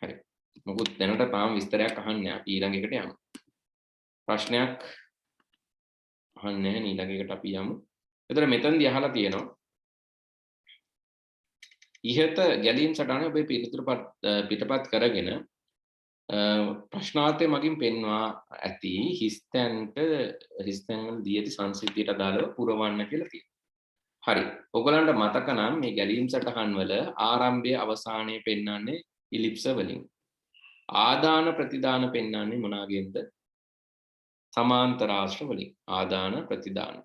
හරි. මොකද දැනට තාම විස්තරයක් අහන්නේ නැහැ. ඊළඟ එකට යමු. ප්‍රශ්නයක් අහන්නේ නැහැ. ඊළඟ එකට අපි යමු. එතන මෙතනදී අහලා තියෙනවා ඉහත ගැලීම් සටහනේ ඔබේ පිටපත් කරගෙන ප්‍රශ්නාර්ථය මගින් පෙන්වා ඇති හිස්තැන් වල දී ඇති සංසිද්ධියට අදාළව පුරවන්න කියලා තියෙනවා. හරි. ඔයගලන්ට මතක නම් මේ ගැලීම් සටහන් වල ආරම්භය අවසානයේ පෙන්වන්නේ ඉලිප්ස වලින්. ආදාන ප්‍රතිදාන පෙන්වන්නේ මොනවාගෙන්ද? සමාන්තරාශ්‍ර වලින්. ආදාන ප්‍රතිදාන.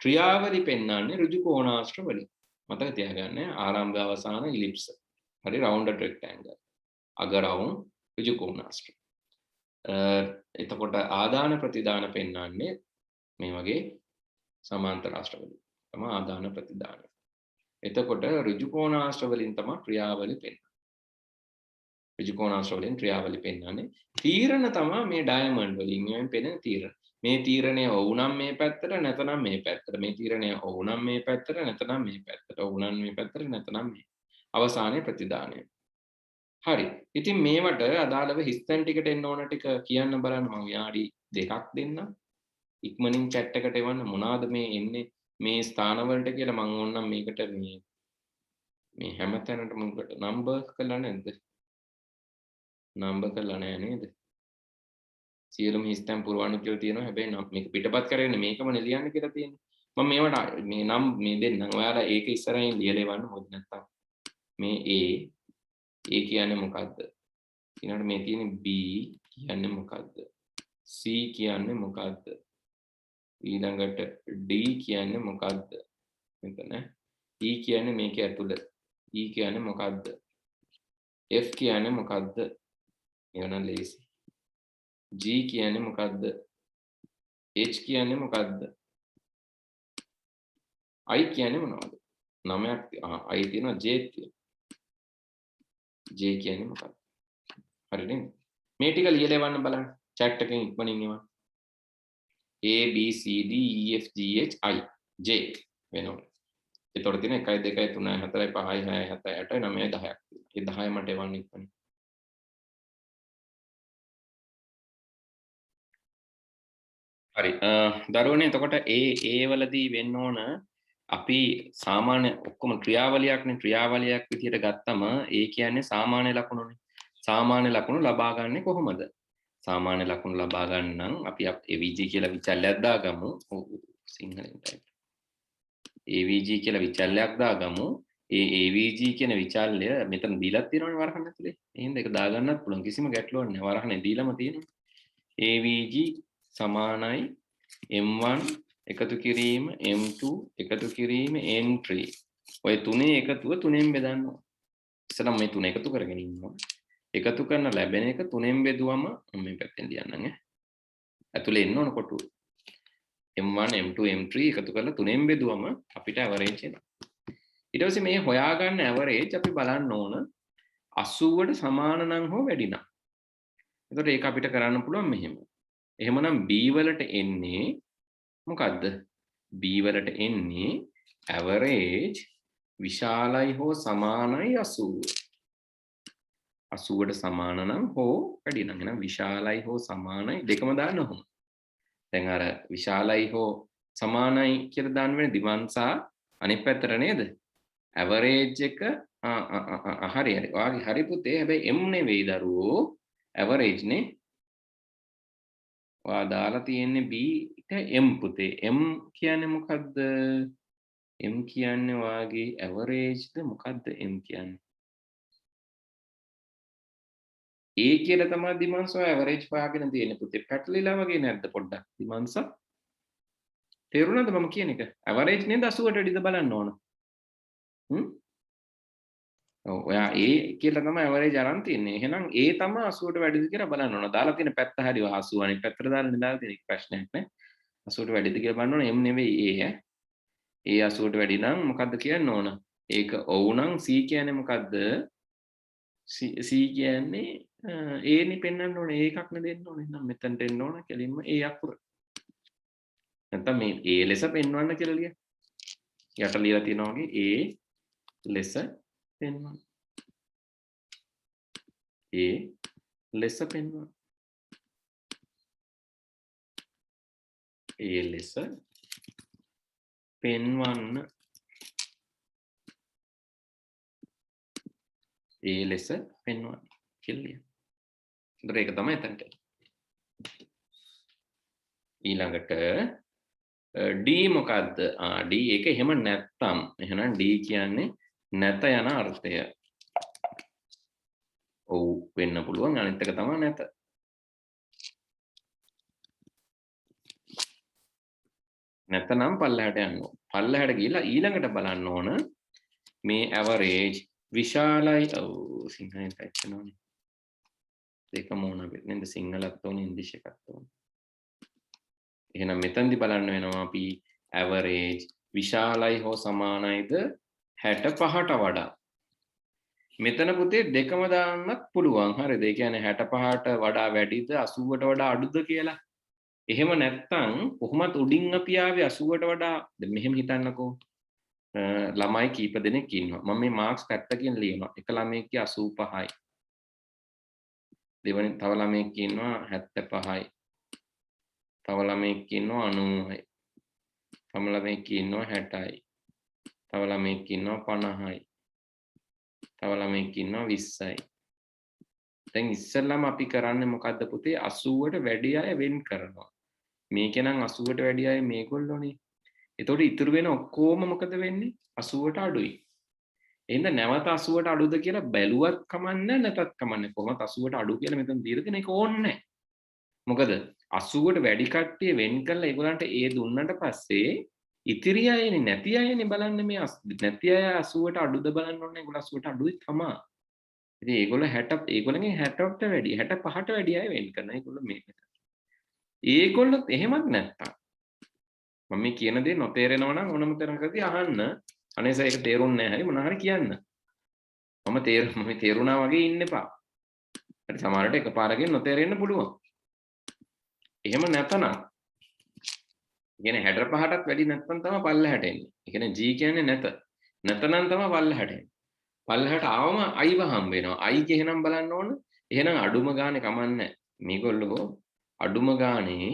ක්‍රියාවලි පෙන්වන්නේ ඍජු කෝණාශ්‍ර වලින්. මතක තියාගන්න ආරම්භ අවසාන ඉලිප්ස. හරි rounded rectangle. අග round ඍජු කෝණාශ්‍ර. එතකොට ආදාන ප්‍රතිදාන පෙන්වන්නේ මේ වගේ සමාන්තරාශ්‍ර වලින්. තමයි ආදාන ප්‍රතිදාන. එතකොට ඍජු කෝණාශ්‍ර වලින් තමයි ක්‍රියාවලි පෙන්වන්නේ. ඍජු කෝණාශ්‍ර වලින් ක්‍රියාවලි පෙන්වන්නේ. තීරණ තමයි මේ ඩයමන්ඩ් වලින් මෙන් පෙනෙන තීරණ. මේ තීරණය වුණම් මේ පැත්තට නැතනම් මේ පැත්තට. මේ තීරණය වුණම් මේ පැත්තට නැතනම් මේ පැත්තට. වුණම් මේ පැත්තට නැතනම් මේ. අවසානයේ ප්‍රතිදානය. හරි. ඉතින් මේවට අදාළව හිස්තැන් ටිකට එන්න ඕන ටික කියන්න බලන්න මම විනාඩි 2ක් දෙන්නම්. ඉක්මනින් chat එකට එවන්න මොනවාද මේ එන්නේ මේ ස්ථාන වලට කියලා මම ඕනනම් මේකට මේ හැම තැනටම උකට නම්බර් කරලා නැද්ද? නම්බර් කරලා නැහැ නේද? සියලුම හිස්තැන් පුරවන්න කියලා තියෙනවා. හැබැයි මේක පිටපත් කරගෙන මේකම ලියන්න කියලා තියෙනවා. මම මේවට මේ නම් මේ දෙන්නම්. ඔයාලා ඒක ඉස්සරහින් ලියලා එවන්න මොකද නැත්තම් මේ A කියන්නේ මොකද්ද? ඊළඟට මේ තියෙන B කියන්නේ මොකද්ද? C කියන්නේ මොකද්ද? ඊළඟට D කියන්නේ මොකද්ද? මෙතන E කියන්නේ මේක ඇතුළ. E කියන්නේ මොකද්ද? F කියන්නේ මොකද්ද? එවනම් ලේසි. G කියන්නේ මොකද්ද? H කියන්නේ මොකද්ද? I කියන්නේ මොනවද? නමයක් I තියෙනවා J තියෙනවා. J කියන්නේ මොකක්ද? හරි නේද? මේ ටික ලියලා එවන්න බලන්න. chat එකෙන් ඉක්මනින් එවන්න. A B C D E F G H I J වෙනවා. ඒතකොට තියෙන 1 2 3 4 5 6 7 8 9 10ක්. ඒ 10 මට එවන්න ඉක්මනින්. හරි. දරුවනේ එතකොට ඒ වලදී වෙන්න ඕන අපි සාමාන්‍ය ඔක්කොම ක්‍රියාවලියක් විදිහට ගත්තම ඒ කියන්නේ සාමාන්‍ය ලකුණුනේ. සාමාන්‍ය ලකුණු ලබා ගන්නේ කොහොමද? සාමාන්‍ය ලකුණු ලබා ගන්න නම් අපි AVG කියලා විචල්යක් දාගමු. සිංහලෙන් ටයිප්. AVG කියලා විචල්යක් දාගමු. ඒ AVG කියන විචල්ය මෙතන දීලා තියෙනවනේ වරහන් ඇතුලේ. එහෙනම් ඒක දාගන්නත් පුළුවන්. කිසිම ගැටලුවක් නැහැ. වරහනේ දීලාම තියෙනවා. AVG සමානයි M1 එකතු කිරීම M2 එකතු කිරීම M3 ඔය තුනේ එකතුව තුනෙන් බෙදන්න ඕන. ඉස්සරහ මේ තුන එකතු කරගෙන ඉන්නවා. එකතු කරන ලැබෙන එක තුනෙන් බෙදුවම මේ පැත්තෙන් ලියන්නම් ඇතුලේ එන්න ඕන කොටුව. M1 M2 M3 එකතු කරලා තුනෙන් බෙදුවම අපිට ඇවරේජ් එනවා. ඊට පස්සේ මේ හොයාගන්න ඇවරේජ් අපි බලන්න ඕන 80ට සමාන නම් හෝ වැඩි නම්. එතකොට ඒක අපිට කරන්න පුළුවන් මෙහෙම. එහෙමනම් B වලට එන්නේ මොකද්ද? B වලට එන්නේ average විශාලයි හෝ සමානයි 80. 80ට සමාන නම් හෝ වැඩි නම් එහෙනම් විශාලයි හෝ සමානයි දෙකම දාන්න ඕන. දැන් අර විශාලයි හෝ සමානයි කියලා දාන්න වෙන දිවංසා අනිත් පැත්තට නේද? average එක හරි හරි. ඔයාගේ හරි පුතේ. හැබැයි m නෙවෙයි දරුවෝ. average නේ. ඔයා දාලා තියෙන්නේ b ට m පුතේ. m කියන්නේ මොකද්ද? m කියන්නේ ඔයාගේ average ද මොකද්ද m කියන්නේ? a කියලා තමයි දිමංශ ඔය average හොයාගෙන තියෙන්නේ පුතේ. පැටලිලා වගේ නැද්ද පොඩ්ඩක් දිමංශ? තේරුණාද මම කියන එක? average නේද 80ට වැඩිද බලන්න ඕන. ඔව් ඔයා A කියලා තමයි average අරන් තියන්නේ. එහෙනම් A තමයි 80ට වැඩිද කියලා බලන්න ඕන. දාලා තියෙන පැත්ත හරි 80 අනිත් පැත්තට දාලා තියෙන ප්‍රශ්නයක් නේ. 80ට වැඩිද කියලා බලන්න ඕන. M නෙවෙයි A ඈ. A 80ට වැඩි නම් මොකද්ද කියන්න ඕන? ඒක ඔව් නම් C කියන්නේ මොකද්ද? C කියන්නේ A නේ පෙන්වන්න ඕනේ. A එකක් නේ දෙන්න ඕනේ. එහෙනම් මෙතනට එන්න ඕන. කෙලින්ම A අකුර. නැත්නම් මේ A ලෙස පෙන්වන්න කියලා ලිය. යට ලියලා තියෙනවා වගේ A ලෙස පෙන්වන්න. A ලෙස පෙන්වන්න. A ලෙස පෙන්වන්න. A ලෙස පෙන්වන්න කියලා. ඒක තමයි එතනට. ඊළඟට D මොකද්ද? D එක එහෙම නැත්තම් එහෙනම් D කියන්නේ නැත යන අර්ථය. ඔව් වෙන්න පුළුවන්. අනිත් එක තමයි නැත. නැතනම් පල්ලහැට යන්න ඕන. පල්ලහැට ගිහලා ඊළඟට බලන්න ඕන මේ average විශාලයි. ඔව් සිංහලෙන් ටයිප් කරනවානේ. දෙකම ඕන අපිට නේද? සිංහලත් ඕනේ ඉංග්‍රීසි එකත් ඕනේ. එහෙනම් මෙතනදි බලන්න වෙනවා අපි average විශාලයි හෝ සමානයිද 65ට වඩා. මෙතන පුතේ දෙකම දාන්නත් පුළුවන්. හරිද? ඒ කියන්නේ 65ට වඩා වැඩිද 80ට වඩා අඩුද කියලා. එහෙම නැත්තම් කොහොමත් උඩින් අපි ආවේ 80ට වඩා මෙහෙම හිතන්නකෝ. ළමයි කීප දෙනෙක් ඉන්නවා. මම මේ මාක්ස් පැත්තකින් ලියනවා. එක ළමයෙක්ගේ 85යි. දෙවෙනි තව ළමයෙක් ඉන්නවා 75යි. තව ළමයෙක් ඉන්නවා 90යි. තව ළමයෙක් ඉන්නවා 60යි. තව ළමයෙක් ඉන්නවා 50යි. තව ළමයෙක් ඉන්නවා 20යි. දැන් ඉස්සෙල්ලාම අපි කරන්නේ මොකද්ද පුතේ? 80ට වැඩි අය වෙන් කරනවා. මේකේ නම් 80ට වැඩි අය මේගොල්ලෝනේ. එතකොට ඉතුරු වෙන ඔක්කොම මොකද වෙන්නේ? 80ට අඩුයි. එහෙනම් නැවත 80ට අඩුද කියලා බැලුවත් කමන්නේ නැතත් කමන්නේ. කොහොමද 80ට අඩු කියලා මෙතන දීලා තියෙන එක ඕනේ නැහැ. මොකද 80ට වැඩි කට්ටිය වෙන් කරලා ඒගොල්ලන්ට ඒ දුන්නට පස්සේ ඉතිරි අයනේ නැති අයනේ බලන්න මේ නැති අය 80ට අඩුද බලන්න ඕනේ. ඒගොල්ලෝ 80ට අඩුයි තමයි. ඉතින් ඒගොල්ලෝ 60 ඒගොල්ලන්ගෙන් 60ට වැඩි 65ට වැඩි අය වෙන් කරනවා. ඒගොල්ලෝ මේක. ඒගොල්ලොත් එහෙමත් නැත්තම් මම මේ කියන දේ නොතේරෙනවා නම් ඕනම තැනකදී අහන්න. අනේස ඒක තේරුන්නේ නැහැ. හරි මොනවා හරි කියන්න. මම තේරුණා වගේ ඉන්න එපා. හරි සමහරට එකපාරකින් නොතේරෙන්න පුළුවන්. එහෙම නැතනම් කියන්නේ 65ටත් වැඩි නැත්නම් තමයි පල්ලහැට එන්නේ. ඒ කියන්නේ G කියන්නේ නැත. නැතනම් තමයි පල්ලහැට එන්නේ. පල්ලහැට ආවම I හම්බ වෙනවා. I එහෙනම් බලන්න ඕන. එහෙනම් අඩුම ගානේ කමන්නේ. මේගොල්ලෝ අඩුම ගානේ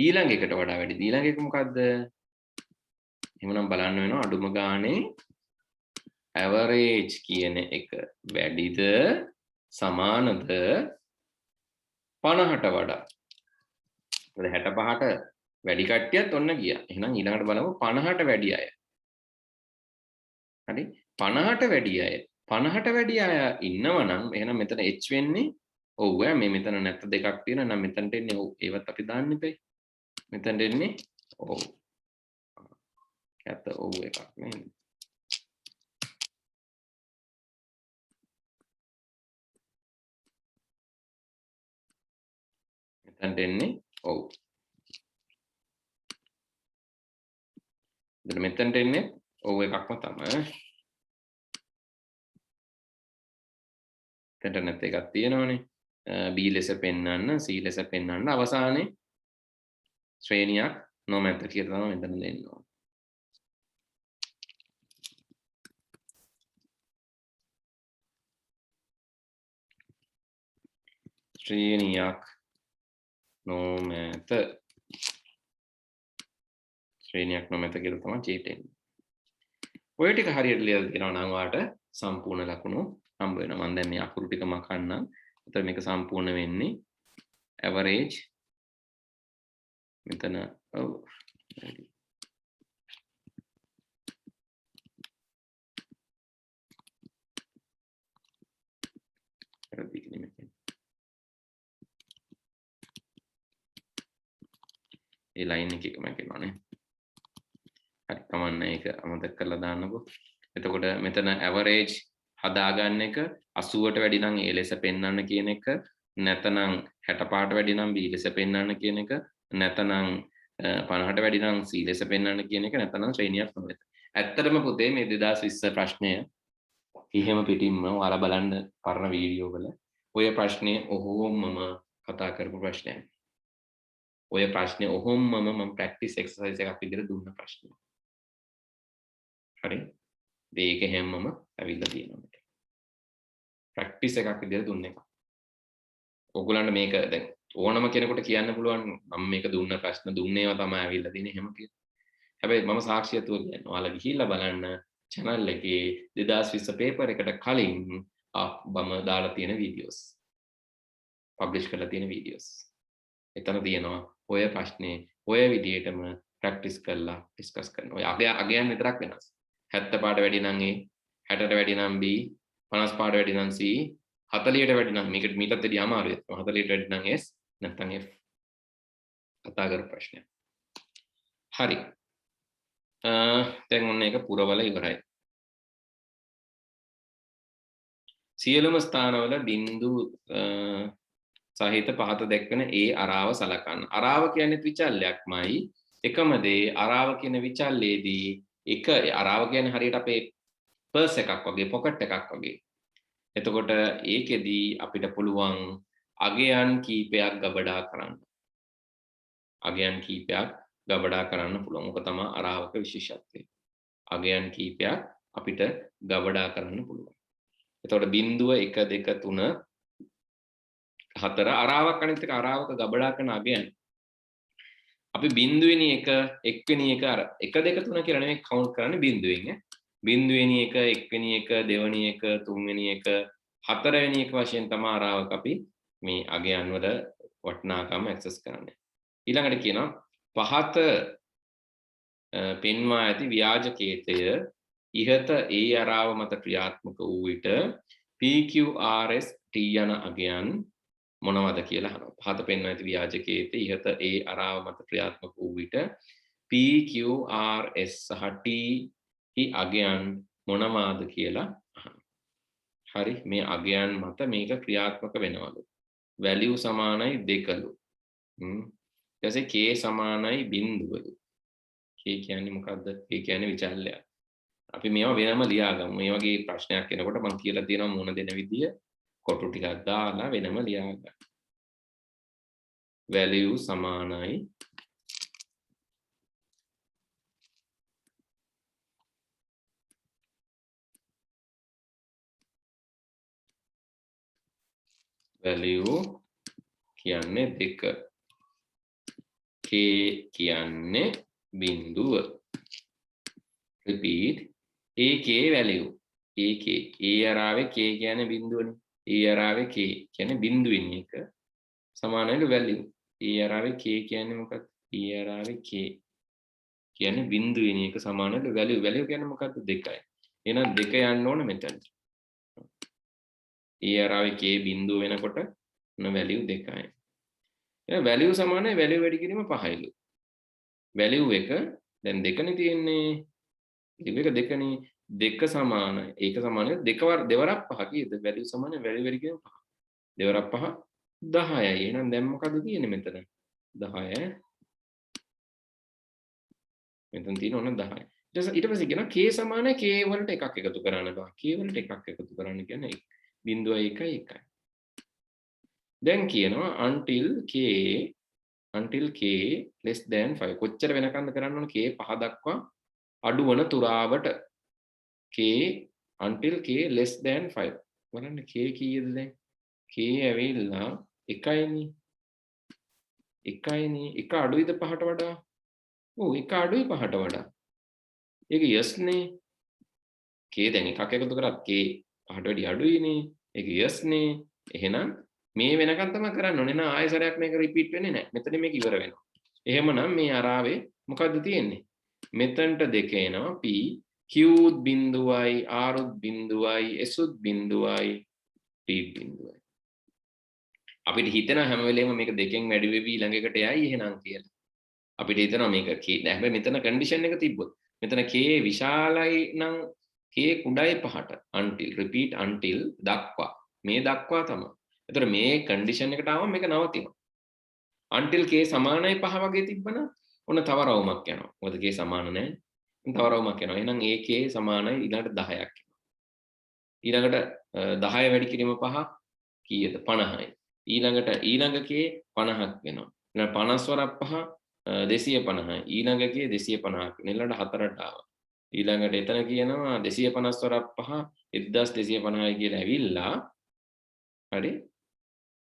ඊළඟ එකට වඩා වැඩි. ඊළඟ එක මොකද්ද? එහෙනම් බලන්න වෙනවා අඩුම ගානේ average කියන එක වැඩිද සමානද 50ට වඩා. මොකද 65ට වැඩි කට්ටියත් ඔන්න ගියා. එහෙනම් ඊළඟට බලමු 50ට වැඩි අය. හරි 50ට වැඩි අය 50ට වැඩි අය ඉන්නවනම් එහෙනම් මෙතන h වෙන්නේ ඔව් මේ මෙතන නැත්ත දෙකක් තියෙනවා නම් මෙතනට එන්නේ ඔව් ඒවත් අපි දාන්න ඉපේ. මෙතනට එන්නේ ඔව්. ඇත්ත ඔව් එකක් නේද? මෙතනට එන්නේ ඔව්. මෙතනට එන්නේ ඔව් එකක්ම තමයි. මෙතනට නැත් එකක් තියෙනවනේ. B ලෙස පෙන්වන්න C ලෙස පෙන්වන්න අවසානයේ ශ්‍රේණියක් නොමැත කියලා තමයි මෙතන දෙන්න ඕනේ. ශ්‍රේණියක් නොමැත. ශ්‍රේණියක් නොමැත කියලා තමයි චේට් එන්නේ. ඔය ටික හරියට ලියලා තියෙනවා නම් ඔයාට සම්පූර්ණ ලකුණු හම්බ වෙනවා. මම දැන් මේ අකුරු ටික මකන්නම්. එතකොට මේක සම්පූර්ණ වෙන්නේ average මෙතන ඔව් ඒ ලයින් එකක මැකෙනවානේ. හරි කමන්නේ ඒක අමතක කරලා දාන්නකෝ. එතකොට මෙතන average හදාගන්න එක 80ට වැඩි නම් A ලෙස පෙන්වන්න කියන එක, නැතනම් 65ට වැඩි නම් B ලෙස පෙන්වන්න කියන එක, නැතනම් 50ට වැඩි නම් C ලෙස පෙන්වන්න කියන එක, නැතනම් ශ්‍රේණියක් නොවේද. ඇත්තටම පුතේ මේ 2020 ප්‍රශ්නය එහෙම පිටින්ම ඔයාලා බලන්න පරණ වීඩියෝ වල ඔය ප්‍රශ්නේ ඔහොමම කතා කරපු ප්‍රශ්නයක්. ඔය ප්‍රශ්නේ ඔහොමම මම ප්‍රැක්ටිස් එක්සර්සයිස් එකක් විදිහට දුන්න ප්‍රශ්නයක්. හරි? ඒක හැමම ඇවිල්ලා තියෙනවා මෙතන. ප්‍රැක්ටිස් එකක් විදිහට දුන්න එක. ඔයගොල්ලන්ට මේක දැන් ඕනම කෙනෙකුට කියන්න පුළුවන් මම මේක දුන්න ප්‍රශ්න දුන්නේවා තමයි ඇවිල්ලා තියෙන්නේ එහෙම කියලා. හැබැයි මම සාක්ෂියතුව කියන්නේ ඔයාලා ගිහිල්ලා බලන්න channel එකේ 2020 පේපර් එකට කලින් මම දාලා තියෙන වීඩියෝස්. පබ්ලිෂ් කරලා තියෙන වීඩියෝස්. එතන තියෙනවා ඔය ප්‍රශ්නේ ඔය විදිහටම ප්‍රැක්ටිස් කරලා ඩිස්කස් කරනවා. ඔය අගයන් විතරක් වෙනස්. 70 පාට වැඩි නම් A 60ට වැඩි නම් B 50 පාට වැඩි නම් C 40ට වැඩි නම් මේකට මීටත් වැඩි අමාරුයි 40ට වැඩි නම් S නැත්නම් F කතා කර ප්‍රශ්නය. හරි. දැන් ඔන්න ඒක පුරවල ඉවරයි. සියලුම ස්ථානවල බිංදු සහිත පහත දැක්වෙන ඒ අරාව සලකන්න. අරාව කියන්නේ විචල්යක්මයි. එකම දේ අරාව කියන විචල්යේදී එක අරාව කියන්නේ හරියට අපේ පර්ස් එකක් වගේ පොකට් එකක් වගේ. එතකොට ඒකෙදී අපිට පුළුවන් අගයන් කීපයක් ගබඩා කරන්න. අගයන් කීපයක් ගබඩා කරන්න පුළුවන්. ඔක තමයි අරාවක විශේෂත්වය. අගයන් කීපයක් අපිට ගබඩා කරන්න පුළුවන්. එතකොට බිංදුව 1 2 3 4 අරාවක් අනිත් එක අරාවක ගබඩා කරන අගයන්. අපි බිංදුවෙනි 1 එක්වෙනි 1 අර 1 2 3 කියලා නෙමෙයි කවුන්ට් කරන්නේ බිංදුවෙන් ඈ. බිංදුවෙනි 1 එක්වෙනි 1 දෙවෙනි 1 තුන්වෙනි 1 හතරවෙනි 1 වශයෙන් තමයි අරාවක අපි මේ අගයන් වල වටිනාකම ඇක්සස් කරන්නේ. ඊළඟට කියනවා පහත පෙන්වා ඇති ව්‍යාජකේතය ඉහත ඒ අරාව මත ක්‍රියාත්මක වූ විට PQRS T යන අගයන් මොනවද කියලා අහනවා. පහත පෙන්වා ඇති ව්‍යාජකේතය ඉහත ඒ අරාව මත ක්‍රියාත්මක වූ විට PQRS සහ T හි අගයන් මොනවාද කියලා අහනවා. හරි මේ අගයන් මත මේක ක්‍රියාත්මක වෙනවලු. වැලියු සමානයි 2ලු. ඊට K සමානයි බිංදුවලු. K කියන්නේ මොකද්ද? K කියන්නේ විචල්‍යය. අපි මේවා වෙනම ලියාගමු. මේ වගේ ප්‍රශ්නයක් එනකොට මම කියලා තියෙනවා මුණ දෙන විදිය කොටු ටිකක් දාලා වෙනම ලියාගන්න. වැලියු සමානයි වැලියු කියන්නේ 2. K කියන්නේ බිංදුව. repeat AK value AK අරාවේ K කියන්නේ බිංදුවනේ. අරාවේ K කියන්නේ බිංදුවෙන් එක සමානයි value. අරාවේ K කියන්නේ මොකක්ද? අරාවේ K කියන්නේ බිංදුවෙන් එක සමානයි value. value කියන්නේ මොකක්ද? 2යි. එහෙනම් 2 යන්න ඕන මෙතන. අරාවේ K බිංදුව වෙනකොට value 2යි. එහෙනම් value සමානයි value වැඩි කිරීම 5යිලු. value එක දැන් 2නේ තියෙන්නේ. value එක 2නේ. 2 සමානයි. ඒක සමානයි දෙවරක් 5 කීයද? value සමානයි value වැඩි කිරීම 5. දෙවරක් 5 10යි. එහෙනම් දැන් මොකද තියෙන්නේ මෙතන? 10. මෙතන තියෙන ඕන 10යි. ඊට පස්සේ කියනවා k සමානයි k වලට එකක් එකතු කරන්න බා. k වලට එකක් එකතු කරන්න කියන්නේ 0.1යි 1යි. දැන් කියනවා until k less than 5 කොච්චර වෙනකන්ද කරන්න ඕන k 5 දක්වා අඩු වන තුරාවට k until k less than 5 බලන්න k කීයද දැන් k ඇවිල්ලා 1යිනේ 1 අඩුයිද 5ට වඩා ඔව් 1 අඩුයි 5ට වඩා ඒක yes නේ k දැන් එකක් එකතු කරත් k පහට වැඩි අඩුයිනේ. ඒක yes නේ. එහෙනම් මේ වෙනකන් තමයි කරන්න ඕනේ. නෑ ආයෙසරයක් මේක රිපීට් වෙන්නේ නැහැ. මෙතන මේක ඉවර වෙනවා. එහෙමනම් මේ අරාවේ මොකද්ද තියෙන්නේ? මෙතනට දෙක එනවා p q බිඳුවයි r බිඳුවයි s බිඳුවයි t බිඳුවයි. අපිට හිතෙනවා හැම වෙලේම මේක දෙකෙන් වැඩි වෙවි ඊළඟ එකට යයි එහෙනම් කියලා. අපිට හිතනවා මේක k නෑ. හැබැයි මෙතන කන්ඩිෂන් එක තිබ්බොත් මෙතන k විශාලයි නම් k කුඩයි පහට until repeat until දක්වා මේ දක්වා තමයි. එතකොට මේ කන්ඩිෂන් එකට ආවම මේක නවතිනවා. until k සමානයි 5 වගේ තිබ්බනම් ඔන්න තව රවුමක් යනවා. මොකද k සමාන නැහැ. තව රවුමක් යනවා. එහෙනම් ඒ k සමානයි ඊළඟට 10ක් එනවා. ඊළඟට 10 වැඩි කිරීම 5 කීයද? 50යි. ඊළඟ k 50ක් වෙනවා. ඊළඟ 50 වරක් 5 250යි. ඊළඟ k 250ක්. ඊළඟට 4ට ආවා. ඊළඟට එතන කියනවා 250 වරක් 5 1250යි කියලා ඇවිල්ලා හරි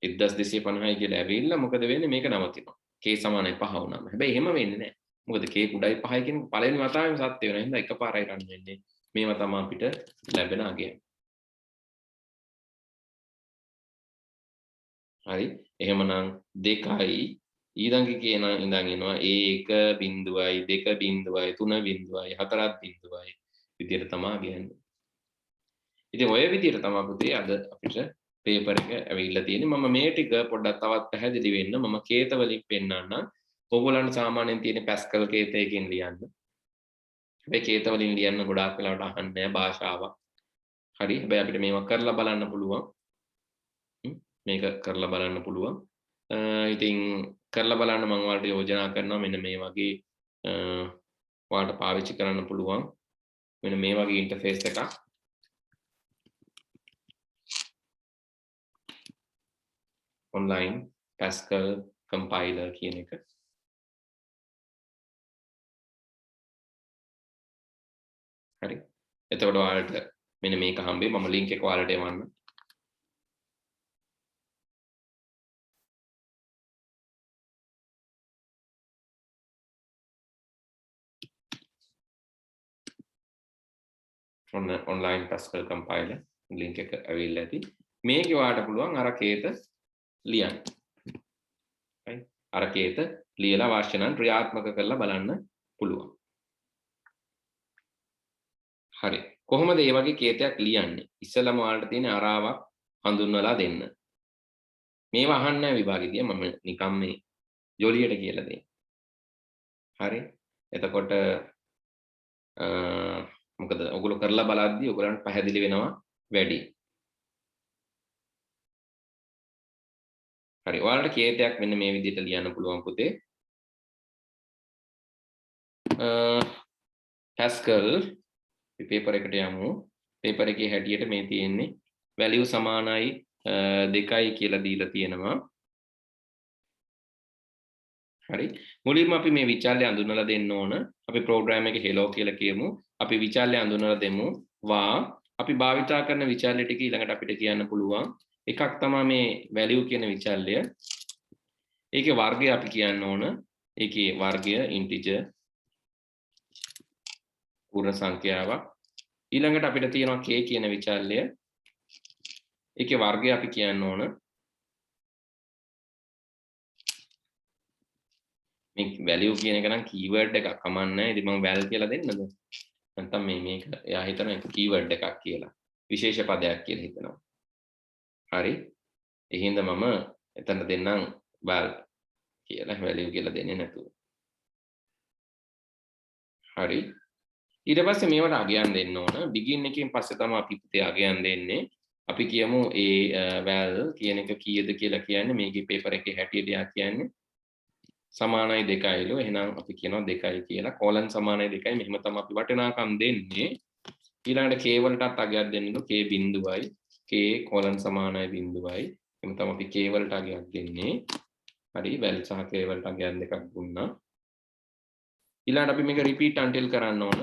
1250යි කියලා ඇවිල්ලා මොකද වෙන්නේ මේක නවතිනවා. k සමානයි 5 වුණාම. හැබැයි එහෙම වෙන්නේ නැහැ. මොකද k කුඩයි 5යි කියන පළවෙනි වතාවෙම සත්‍ය වෙනවා. එහෙනම් එකපාරයි රන් වෙන්නේ. මේවා තමයි අපිට ලැබෙන අගය. හරි. එහෙමනම් 2යි ඊළඟ කියන ඉඳන් එනවා 1 බිඳුවයි 2 බිඳුවයි 3 බිඳුවයි 4 බිඳුවයි විදියට තමයි ගියන්නේ. ඉතින් ඔය විදියට තමයි පුතේ අද අපිට පේපර් එක ඇවිල්ලා තියෙන්නේ. මම මේ ටික පොඩ්ඩක් තවත් පැහැදිලි වෙන්න මම කේත වලින් පෙන්නන්නම්. ඕගොල්ලන්ට සාමාන්‍යයෙන් තියෙන පැස්කල් කේතයකින් ලියන්න. හැබැයි කේත වලින් ලියන්න ගොඩාක් වෙලාවට අහන්නේ නැහැ භාෂාවක්. හරි. හැබැයි අපිට මේවා කරලා බලන්න පුළුවන්. මේක කරලා බලන්න පුළුවන්. ඉතින් කරලා බලන්න මම ඔයාලට යෝජනා කරනවා මෙන්න මේ වගේ ඔයාලට පාවිච්චි කරන්න පුළුවන්. මෙන්න මේ වගේ ඉන්ටර්ෆේස් එකක්. online Pascal compiler කියන එක. හරි. එතකොට ඔයාලට මෙන්න මේක හම්බෙයි. මම link එක ඔයාලට එවන්නම්. online Pascal compiler link එක ඇවිල්ලා ඇති. මේකේ ඔයාලට පුළුවන් අර කේත ලියන්න. හරි. අර කේත ලියලා අවශ්‍ය නම් ක්‍රියාත්මක කරලා බලන්න පුළුවන්. හරි. කොහොමද මේ වගේ කේතයක් ලියන්නේ? ඉස්සෙල්ලාම ඔයාලට තියෙන අරාවක් හඳුන්වලා දෙන්න. මේව අහන්න විභාගෙදී මම නිකම් මේ ජොලියට කියලා දෙන්න. හරි. එතකොට මොකද ඔයගොල්ලෝ කරලා බලද්දී ඔයගොල්ලන්ට පැහැදිලි වෙනවා වැඩි. හරි. ඔයාලට කේතයක් මෙන්න මේ විදිහට ලියන්න පුළුවන් පුතේ. Pascal පේපර් එකට යමු. පේපර් එකේ හැටියට මේ තියෙන්නේ value සමානයි 2යි කියලා දීලා තියෙනවා. හරි. මුලින්ම අපි මේ විචල්‍ය අඳුනලා දෙන්න ඕන. අපි ප්‍රෝග්‍රෑම් එකේ hello කියලා කියමු. අපි විචල්‍ය අඳුනලා දෙමු. වා අපි භාවිතා කරන විචල්‍ය ටික ඊළඟට අපිට කියන්න පුළුවන්. එකක් තමයි මේ value කියන විචල්‍ය. ඒකේ වර්ගය අපි කියන්න ඕන. ඒකේ වර්ගය integer පූර්ණ සංඛ්‍යාවක්. ඊළඟට අපිට තියෙනවා k කියන විචල්‍ය. ඒකේ වර්ගය අපි කියන්න ඕන. මේ value කියන එක නම් keyword එකක් කමන්නේ. ඉතින් මම val කියලා දෙන්නද? නැත්නම් මේක එයා හිතන එක keyword එකක් කියලා. විශේෂ පදයක් කියලා හිතනවා. හරි. ඒ හින්දා මම එතන දෙන්නම් val කියලා value කියලා දෙන්නේ නැතුව. හරි. ඊට පස්සේ මේවට අගයන් දෙන්න ඕන. begin එකෙන් පස්සේ තමයි අපි පුතේ අගයන් දෙන්නේ. අපි කියමු val කියන එක කීයද කියලා කියන්නේ මේකේ පේපර් එකේ හැටියට යා කියන්නේ සමානයි 2යිලු. එහෙනම් අපි කියනවා 2යි කියලා. කෝලන් සමානයි 2යි. මෙහෙම තමයි අපි වටිනාකම් දෙන්නේ. ඊළඟට k වලටත් අගයක් දෙන්නලු. k බිඳුවයි. k කෝලන් සමානයි බිඳුවයි. එහෙනම් තමයි අපි k වලට අගයක් දෙන්නේ. හරි. val සහ k වලට අගයක් දෙකක් දුන්නා. ඊළඟට අපි මේක repeat until කරන්න ඕන.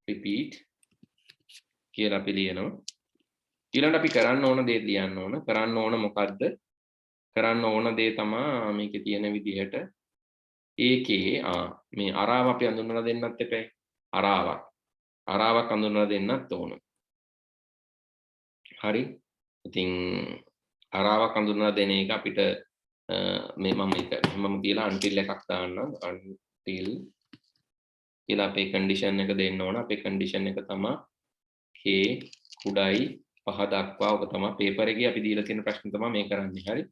repeat කියලා අපි ලියනවා. ඊළඟට අපි කරන්න ඕන දේ ලියන්න ඕන. කරන්න ඕන මොකද්ද? කරන්න ඕන දේ තමයි මේකේ තියෙන විදිහට ඒකේ මේ අරාව අපි අඳුනලා දෙන්නත් එපැයි. අරාවක්. අරාවක් අඳුනලා දෙන්නත් ඕන. හරි. ඉතින් අරාවක් අඳුනලා දෙන එක අපිට මේ මම කියලා until එකක් දාන්නම්. until කියලා අපේ condition එක දෙන්න ඕන. අපේ condition එක තමයි k කුඩායි 5 දක්වා. ඔක තමයි paper එකේ අපි දීලා තියෙන ප්‍රශ්න තමයි මේ කරන්නේ. හරි.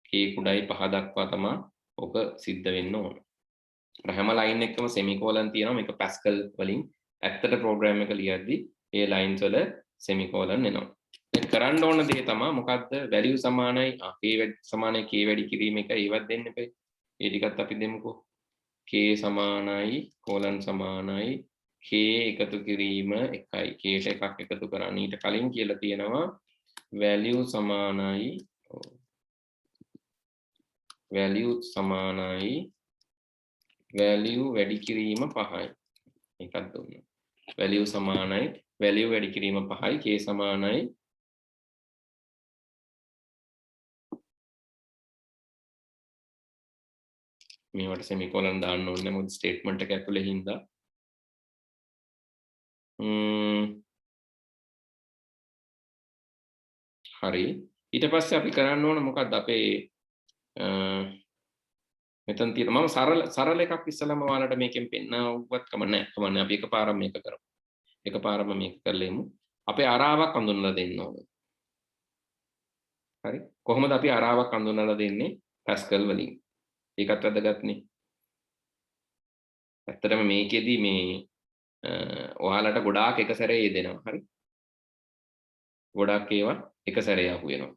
k කුඩායි 5 දක්වා තමයි ඔක සිද්ධ වෙන්න ඕන. හැම ලයින් එකකම semicolon තියෙනවා. මේක Pascal වලින් ඇත්තට program එක ලියද්දි ඒ lines වල semicolon එනවා. දැන් කරන්න ඕන දේ තමයි මොකද්ද? value සමානයි k සමානයි k වැඩි කිරීම එක ඒවත් දෙන්න එපේ. ඒ ටිකත් අපි දෙමුකෝ. k සමානයි colon සමානයි k එකතු කිරීම එකයි. k ට එකක් එකතු කරන්න. ඊට කලින් කියලා තියෙනවා value සමානයි value වැඩි කිරීම 5යි. එකක් දුන්නා. value සමානයි value වැඩි කිරීම 5යි k සමානයි මේවට semicolon දාන්න ඕනේ මොකද statement එක ඇතුලේ හින්දා හරි ඊට පස්සේ අපි කරන්න ඕන මොකක්ද අපේ මෙතන තියෙන මම සරල එකක් ඉස්සලම ඔයාලට මේකෙන් පෙන්නවුවත් කමන්නේ අපි එකපාරම මේක කරමු එකපාරම මේක කරලෙමු අපේ අරාවක් අඳුනලා දෙන්න ඕනේ හරි කොහොමද අපි අරාවක් අඳුනලා දෙන්නේ Pascal වලින් ඒකත් වැදගත්නේ ඇත්තටම මේකෙදි මේ ඔයාලට ගොඩාක් එක සැරේ දෙනවා හරි ගොඩාක් ඒවා එක සැරේ අහු වෙනවා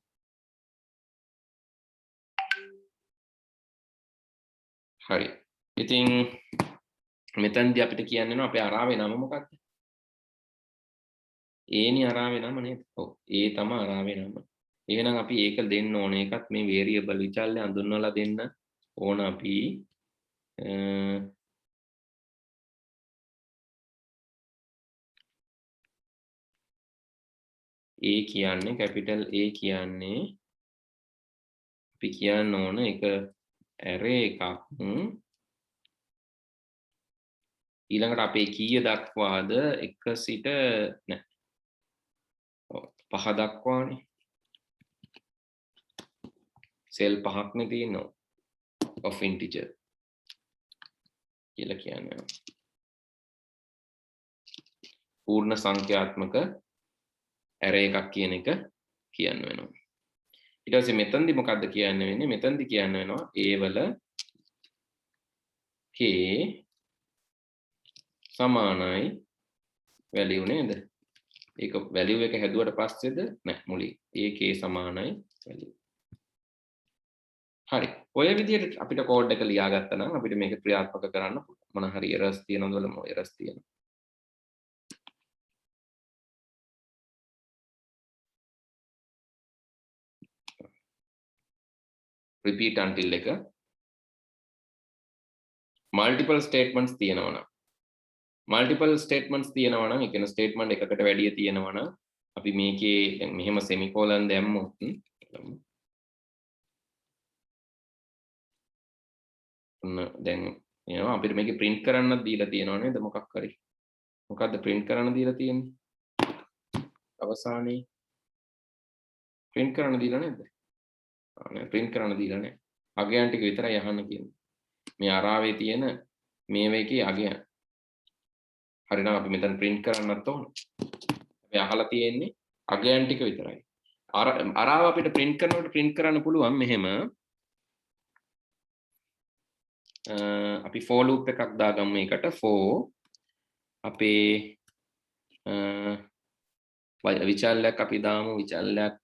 හරි ඉතින් මෙතනදී අපිට කියන්න වෙනවා අපේ අරාවේ නම මොකක්ද ඒනි අරාවේ නම නේද ඔව් ඒ තමයි අරාවේ නම එහෙනම් අපි ඒක දෙන්න ඕනේ එකත් මේ variable විචල්ය අඳුන්වලා දෙන්න ඕන අපි A කියන්නේ capital A කියන්නේ අපි කියන්න ඕන එක array එකක් ඊළඟට අපේ කීය දක්වාද 1 සිට නෑ 5 දක්වානේ සෙල් 5ක්නේ තියෙනවා of integer කියලා කියන්නේ පූර්ණ සංඛ්‍යාත්මක array එකක් කියන එක කියන්න වෙනවා ඊට පස්සේ මෙතනදි මොකද්ද කියන්න වෙන්නේ මෙතනදි කියන්න වෙනවා a වල k සමානයි value නේද ඒක value එක හැදුවට පස්සේද නෑ මුලින් ak සමානයි value හරි ඔය විදිහට අපිට කෝඩ් එක ලියාගත්තා නම් අපිට මේක ක්‍රියාත්මක කරන්න මොන හරි errors තියෙනවද වල මොන errors තියෙනවා repeat until එක multiple statements තියෙනවා නම් multiple statements තියෙනවා නම් ඒ කියන්නේ statement එකකට වැඩිය තියෙනවා නම් අපි මේකේ දැන් මෙහෙම semicolon දැම්මොත් දැන් එනවා අපිට මේක print කරන්නත් දීලා තියෙනවා නේද මොකක් හරි මොකද්ද print කරන්න දීලා තියෙන්නේ අවසානයේ print කරන්න දීලා නේද නෑ print කරන්න දීලා නෑ අගයන් ටික විතරයි අහන්න කියන්නේ මේ අරාවේ තියෙන මේ වේකේ අගයන් හරිනම් අපි මෙතන print කරන්නත් ඕන අපි අහලා තියෙන්නේ අගයන් ටික විතරයි අරාව අපිට print කරනකොට print කරන්න පුළුවන් මෙහෙම අපි for loop එකක් දාගමු මේකට for අපේ විචල්යක් අපි දාමු විචල්යක්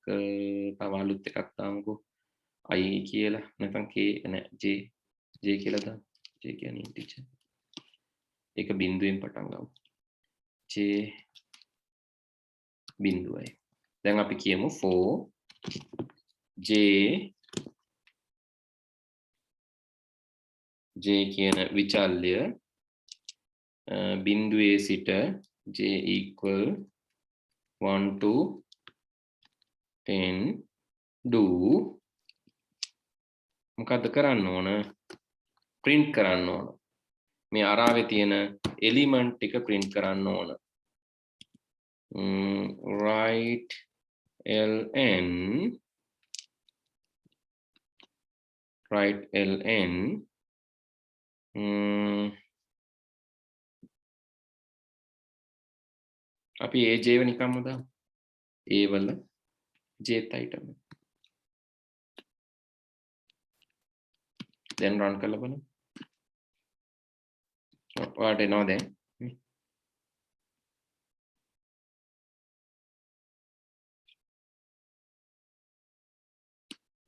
තව අලුත් එකක් දාමුකෝ i කියලා නැත්නම් k නෑ j කියලා දාමු j කියන්නේ integer ඒක බිඳුවෙන් පටන් ගමු j බිඳුවයි දැන් අපි කියමු for j කියන විචල්‍ය බිඳුවේ සිට j equal 1 to 10 do මොකද්ද කරන්න ඕන print කරන්න ඕන මේ අරාවේ තියෙන එලිමන්ට් ටික print කරන්න ඕන. write ln අපි ඒ j එක නිකම්ම දාමු. a වල jth item. දැන් run කරලා බලමු. ඔයාලට එනවා දැන්.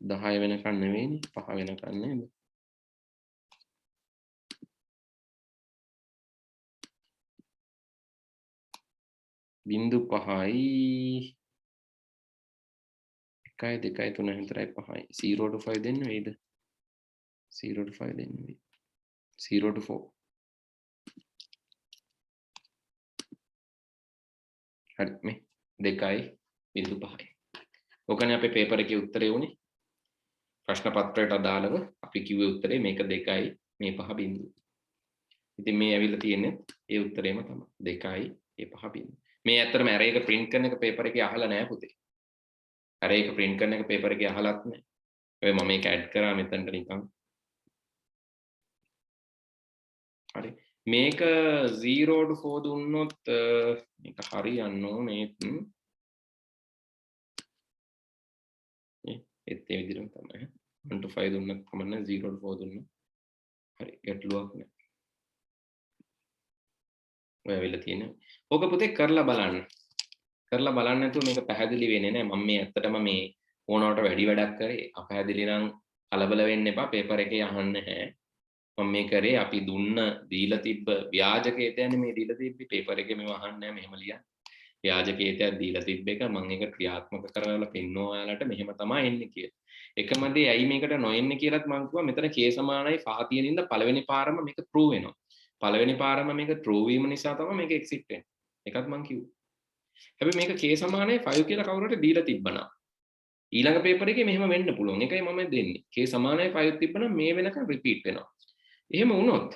10 වෙනකන් නෙවෙයිනේ 5 වෙනකන් නේද? බිංදු 5යි 1 2 3 4 5යි 0 to 5 දෙන්න වේද? 0 to 5 දෙන්න වෙයි. 0 to 4. හරි මේ 2.5යි. ඔකනේ අපේ පේපර් එකේ උත්තරේ උනේ. ප්‍රශ්න පත්‍රයට අදාළව අපි කිව්වේ උත්තරේ මේක 2යි මේ 5 බිංදුව. ඉතින් මේ ඇවිල්ලා තියෙන්නේ ඒ උත්තරේම තමයි. 2යි ඒ 5 බිංදුව. මේ ඇත්තටම array එක print කරන එක පේපර් එකේ අහලා නැහැ පුතේ. array එක print කරන එක පේපර් එකේ අහලත් නැහැ. ඔය මම මේක add කරා මෙතනට නිකන්. හරි. මේක 0 to 4 දුන්නොත් මේක හරියන්න ඕනේ. ඒත් ඒ විදිහටම තමයි. 1 to 5 දුන්නත් කමන්න 0 to 4 දුන්නොත් හරි ගැටලුවක් නැහැ. ඔය වෙල තියෙන. ඕක පුතේ කරලා බලන්න. කරලා බලන්න නැතුව මේක පැහැදිලි වෙන්නේ නැහැ. මම මේ ඇත්තටම මේ ඕනවට වැඩි වැඩක් කරේ. අපැහැදිලි නම් කලබල වෙන්න එපා. පේපර් එකේ අහන්න නැහැ. මම මේ කරේ අපි දුන්න දීලා තිබ්බ ව්‍යාජකේතයනේ මේ දීලා තිබ්බි පේපර් එකේ මේව අහන්න නැහැ මෙහෙම ලියන්න. ව්‍යාජකේතයක් දීලා තිබ්බ එක මම ඒක ක්‍රියාත්මක කරලා පෙන්වුවා ඔයාලට මෙහෙම තමයි එන්නේ කියලා. එකම දේ ඇයි මේකට නොඑන්නේ කියලාත් මම කිව්වා මෙතන k සමානයි 5 තියෙන ඉඳ පළවෙනි පාරම මේක true වෙනවා. පළවෙනි පාරම මේක true වීම නිසා තමයි මේක exit වෙන්නේ. ඒකත් මම කිව්වා. හැබැයි මේක k සමානයි 5 කියලා කවුරුහට දීලා තිබ්බනම් ඊළඟ පේපර් එකේ මෙහෙම වෙන්න පුළුවන්. ඒකයි මම දෙන්නේ. k සමානයි 5 තිබ්බනම් මේ වෙනකන් repeat වෙනවා. එහෙම වුණොත්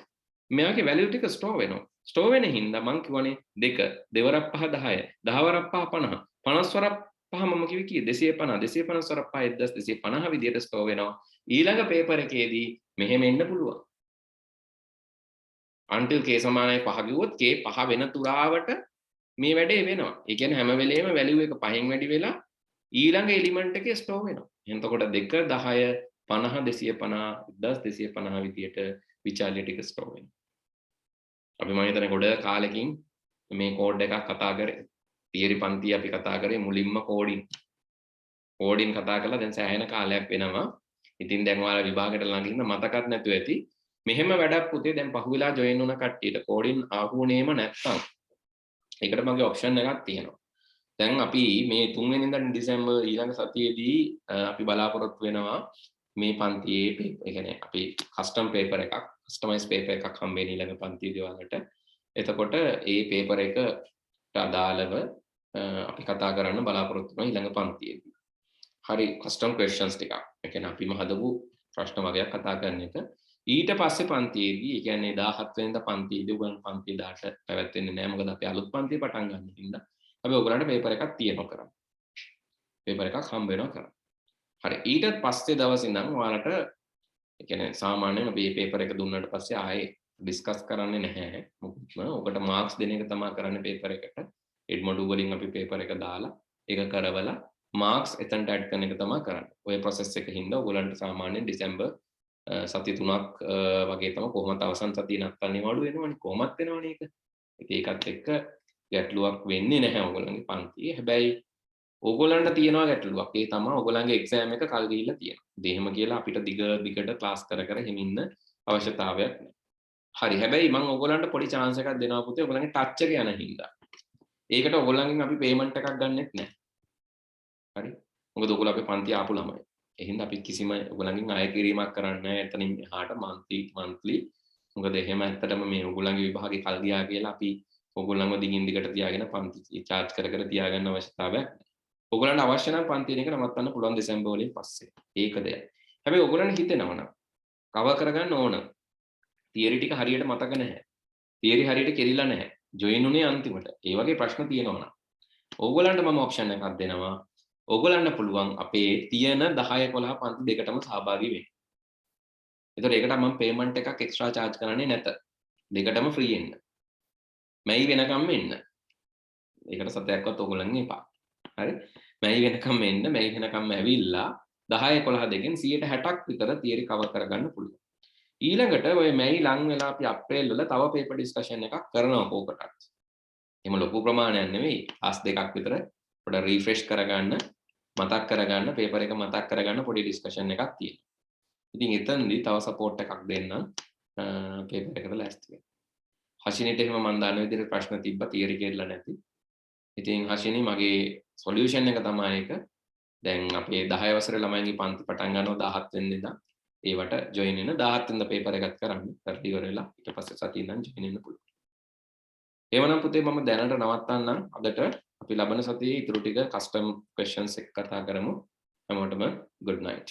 මෙයාගේ වැලියු ටික ස්ටෝර් වෙනවා. ස්ටෝර් වෙන හින්දා මම කියවනේ 2 2 වරක් 5 10 10 වරක් 5 50 50 වරක් 5 මම කිව්වේ කීය 250 250 වරක් 5 1250 විදියට ස්ටෝර් වෙනවා. ඊළඟ පේපර් එකේදී මෙහෙම එන්න පුළුවන්. until k සමානයි 5 කිව්වොත් k 5 වෙන තුරාවට මේ වැඩේ වෙනවා. ඒ කියන්නේ හැම වෙලේම වැලියු එක 5න් වැඩි වෙලා ඊළඟ එලිමන්ට් එකේ ස්ටෝර් වෙනවා. එතකොට 2 10 50 250 1250 විදියට විචාල්‍ය ටික ස්ටෝර් වෙනවා. අපි මම හිතන්නේ ගොඩ කාලෙකින් මේ කෝඩ් එකක් කතා කරේ. තියරි පන්ති අපි කතා කරේ මුලින්ම කෝඩින් කතා කරලා දැන් සෑහෙන කාලයක් වෙනවා. ඉතින් දැන් ඔයාලා විභාගයට ළඟ ඉන්න මතකත් නැතුව ඇති. මෙහෙම වැඩක් පුතේ දැන් පහුවෙලා ජොයින් වුණ කට්ටියට කෝඩින් ආපුණේම නැත්තම් ඒකට මගේ ඔප්ෂන් එකක් තියෙනවා. දැන් අපි මේ 3 වෙනිදා දෙසැම්බර් ඊළඟ සතියේදී අපි බලාපොරොත්තු වෙනවා මේ පන්තියේ ඒ කියන්නේ අපි කස්ටම් පේපර් එකක් කස්ටමයිස් පේපර් එකක් හම්බෙන්නේ ඊළඟ පන්තියේදී වලට. එතකොට ඒ පේපර් එකට අදාළව අපි කතා කරන්න බලාපොරොත්තු වෙනවා ඊළඟ පන්තියේදී. හරි කස්ටම් ක්වෙස්චන්ස් ටිකක්. ඒ කියන්නේ අපිම හදපු ප්‍රශ්න වගේක් කතා කරන එක. ඊට පස්සේ පන්තියේදී ඒ කියන්නේ 17 වෙනිදා පන්තියේදී උගන් පන්තිය 18 පැවැත්වෙන්නේ නැහැ. මොකද අපි අලුත් පන්තිය පටන් ගන්න හින්දා. අපි ඔයගලන්ට පේපර් එකක් තියෙනවා කරන්න. පේපර් එකක් හම්බ වෙනවා කරන්න. හරි ඊටත් පස්සේ දවස් ඉඳන් ඔයාලට ඒ කියන්නේ සාමාන්‍යයෙන් අපි මේ පේපර් එක දුන්නාට පස්සේ ආයේ ඩිස්කස් කරන්නේ නැහැ. මොකද ඔකට මාක්ස් දෙන එක තමයි කරන්නේ පේපර් එකට. එඩ්මොඩු වලින් අපි පේපර් එක දාලා ඒක කරවලා මාක්ස් එතනට ඇඩ් කරන එක තමයි කරන්නේ. ඔය process එක හින්දා ඔයගලන්ට සාමාන්‍යයෙන් දෙසැම්බර් සති 3ක් වගේ තමයි කොහොමද අවසන් සතිය නැත්තම් නිවාඩු වෙනවනේ කොහොමත් වෙනවනේ ඒක. ඒකත් එක්ක ගැටලුවක් වෙන්නේ නැහැ ඔයගලන්ගේ පන්තියේ. හැබැයි ඕගොල්ලන්ට තියෙනවා ගැටලුවක්. ඒ තමයි ඕගොල්ලන්ගේ එක්සෑම් එක කල් ගිහිල්ලා තියෙනවා. දෙහෙම කියලා අපිට දිගට ක්ලාස් කර හිමින්න අවශ්‍යතාවයක් නැහැ. හරි. හැබැයි මම ඕගොල්ලන්ට පොඩි chance එකක් දෙනවා පුතේ. ඕගොල්ලන්ගේ ටච් එක යන හින්දා. ඒකට ඕගොල්ලන්ගෙන් අපි payment එකක් ගන්නෙත් නැහැ. හරි. මොකද ඕගොල්ලෝ අපේ පන්ති ආපු ළමයි. ඒ හින්දා අපි කිසිම ඕගොල්ලන්ගෙන් අය කිරීමක් කරන්නේ නැහැ. එතනින් එහාට monthly. මොකද එහෙම ඇත්තටම මේ ඕගොල්ලන්ගේ විභාගේ කල් ගියා කියලා අපි ඕගොල්ලන්ව දිගින් දිගට තියාගෙන පන්ති charge කර තියාගන්න අවශ්‍යතාවයක් නැහැ. ඔයගලන්ට අවශ්‍ය නම් පන්ති දෙක නවත්තන්න පුළුවන් දෙසැම්බර් වලින් පස්සේ. ඒක දෙයක්. හැබැයි ඔයගලන්ට හිතෙනවා නම් කවර් කරගන්න ඕන තියරි ටික හරියට මතක නැහැ. තියරි හරියට කෙරිලා නැහැ. ජොයින් උනේ අන්තිමට. ඒ වගේ ප්‍රශ්න තියෙනවා නම් ඕගොල්ලන්ට මම ඔප්ෂන් එකක් දෙනවා. ඕගොල්ලන්ට පුළුවන් අපේ තියෙන 10 11 පන්ති දෙකටම සහභාගී වෙන්න. ඒතකොට ඒකට මම පේමන්ට් එකක් එක්ස්ට්‍රා charge කරන්නේ නැත. දෙකටම ෆ්‍රී එන්න. මැයි වෙනකම් එන්න. ඒකට සතයක්වත් ඕගොල්ලන්ගේ එපා. හරි? මැයි වෙනකම් එන්න. මැයි වෙනකම් ඇවිල්ලා 10 11 දෙකෙන් 60ක් විතර තියරි කවර් කරගන්න පුළුවන්. ඊළඟට ඔය මැයි ලං වෙලා අපි අප්‍රේල් වල තව පේපර් ඩිස්කෂන් එකක් කරනවා කෝකටත්. එහෙම ලොකු ප්‍රමාණයක් නෙවෙයි. ක්ලාස් දෙකක් විතර පොඩ රිෆ්‍රෙෂ් කරගන්න, මතක් කරගන්න, පේපර් එක මතක් කරගන්න පොඩි ඩිස්කෂන් එකක් තියෙනවා. ඉතින් එතනදී තව සපෝට් එකක් දෙන්නම් පේපර් එකට ලෑස්ති වෙන්න. හෂිනිට එහෙම මම දන්න විදිහට ප්‍රශ්න තිබ්බා තියරි කෙරලා නැති. ඉතින් හෂිනි මගේ සොලියුෂන් එක තමයි එක දැන් අපේ 10 වසරේ ළමයින්ගේ පන්ති පටන් ගන්නවා 17 වෙනිදා ඉඳන් ඒවට ජොයින් වෙන 17 වෙනිදා පේපර් එකක් කරන්න. කරලා ඉවර වෙලා ඊට පස්සේ සතිය ඉඳන් ජොයින් වෙන්න පුළුවන්. එවනම් පුතේ මම දැනට නවත්තන්නම්. අදට අපි ලබන සතියේ ඊටු ටික කස්ටම් ක්වෙස්චන්ස් එක්ක කතා කරමු. හැමෝටම good night.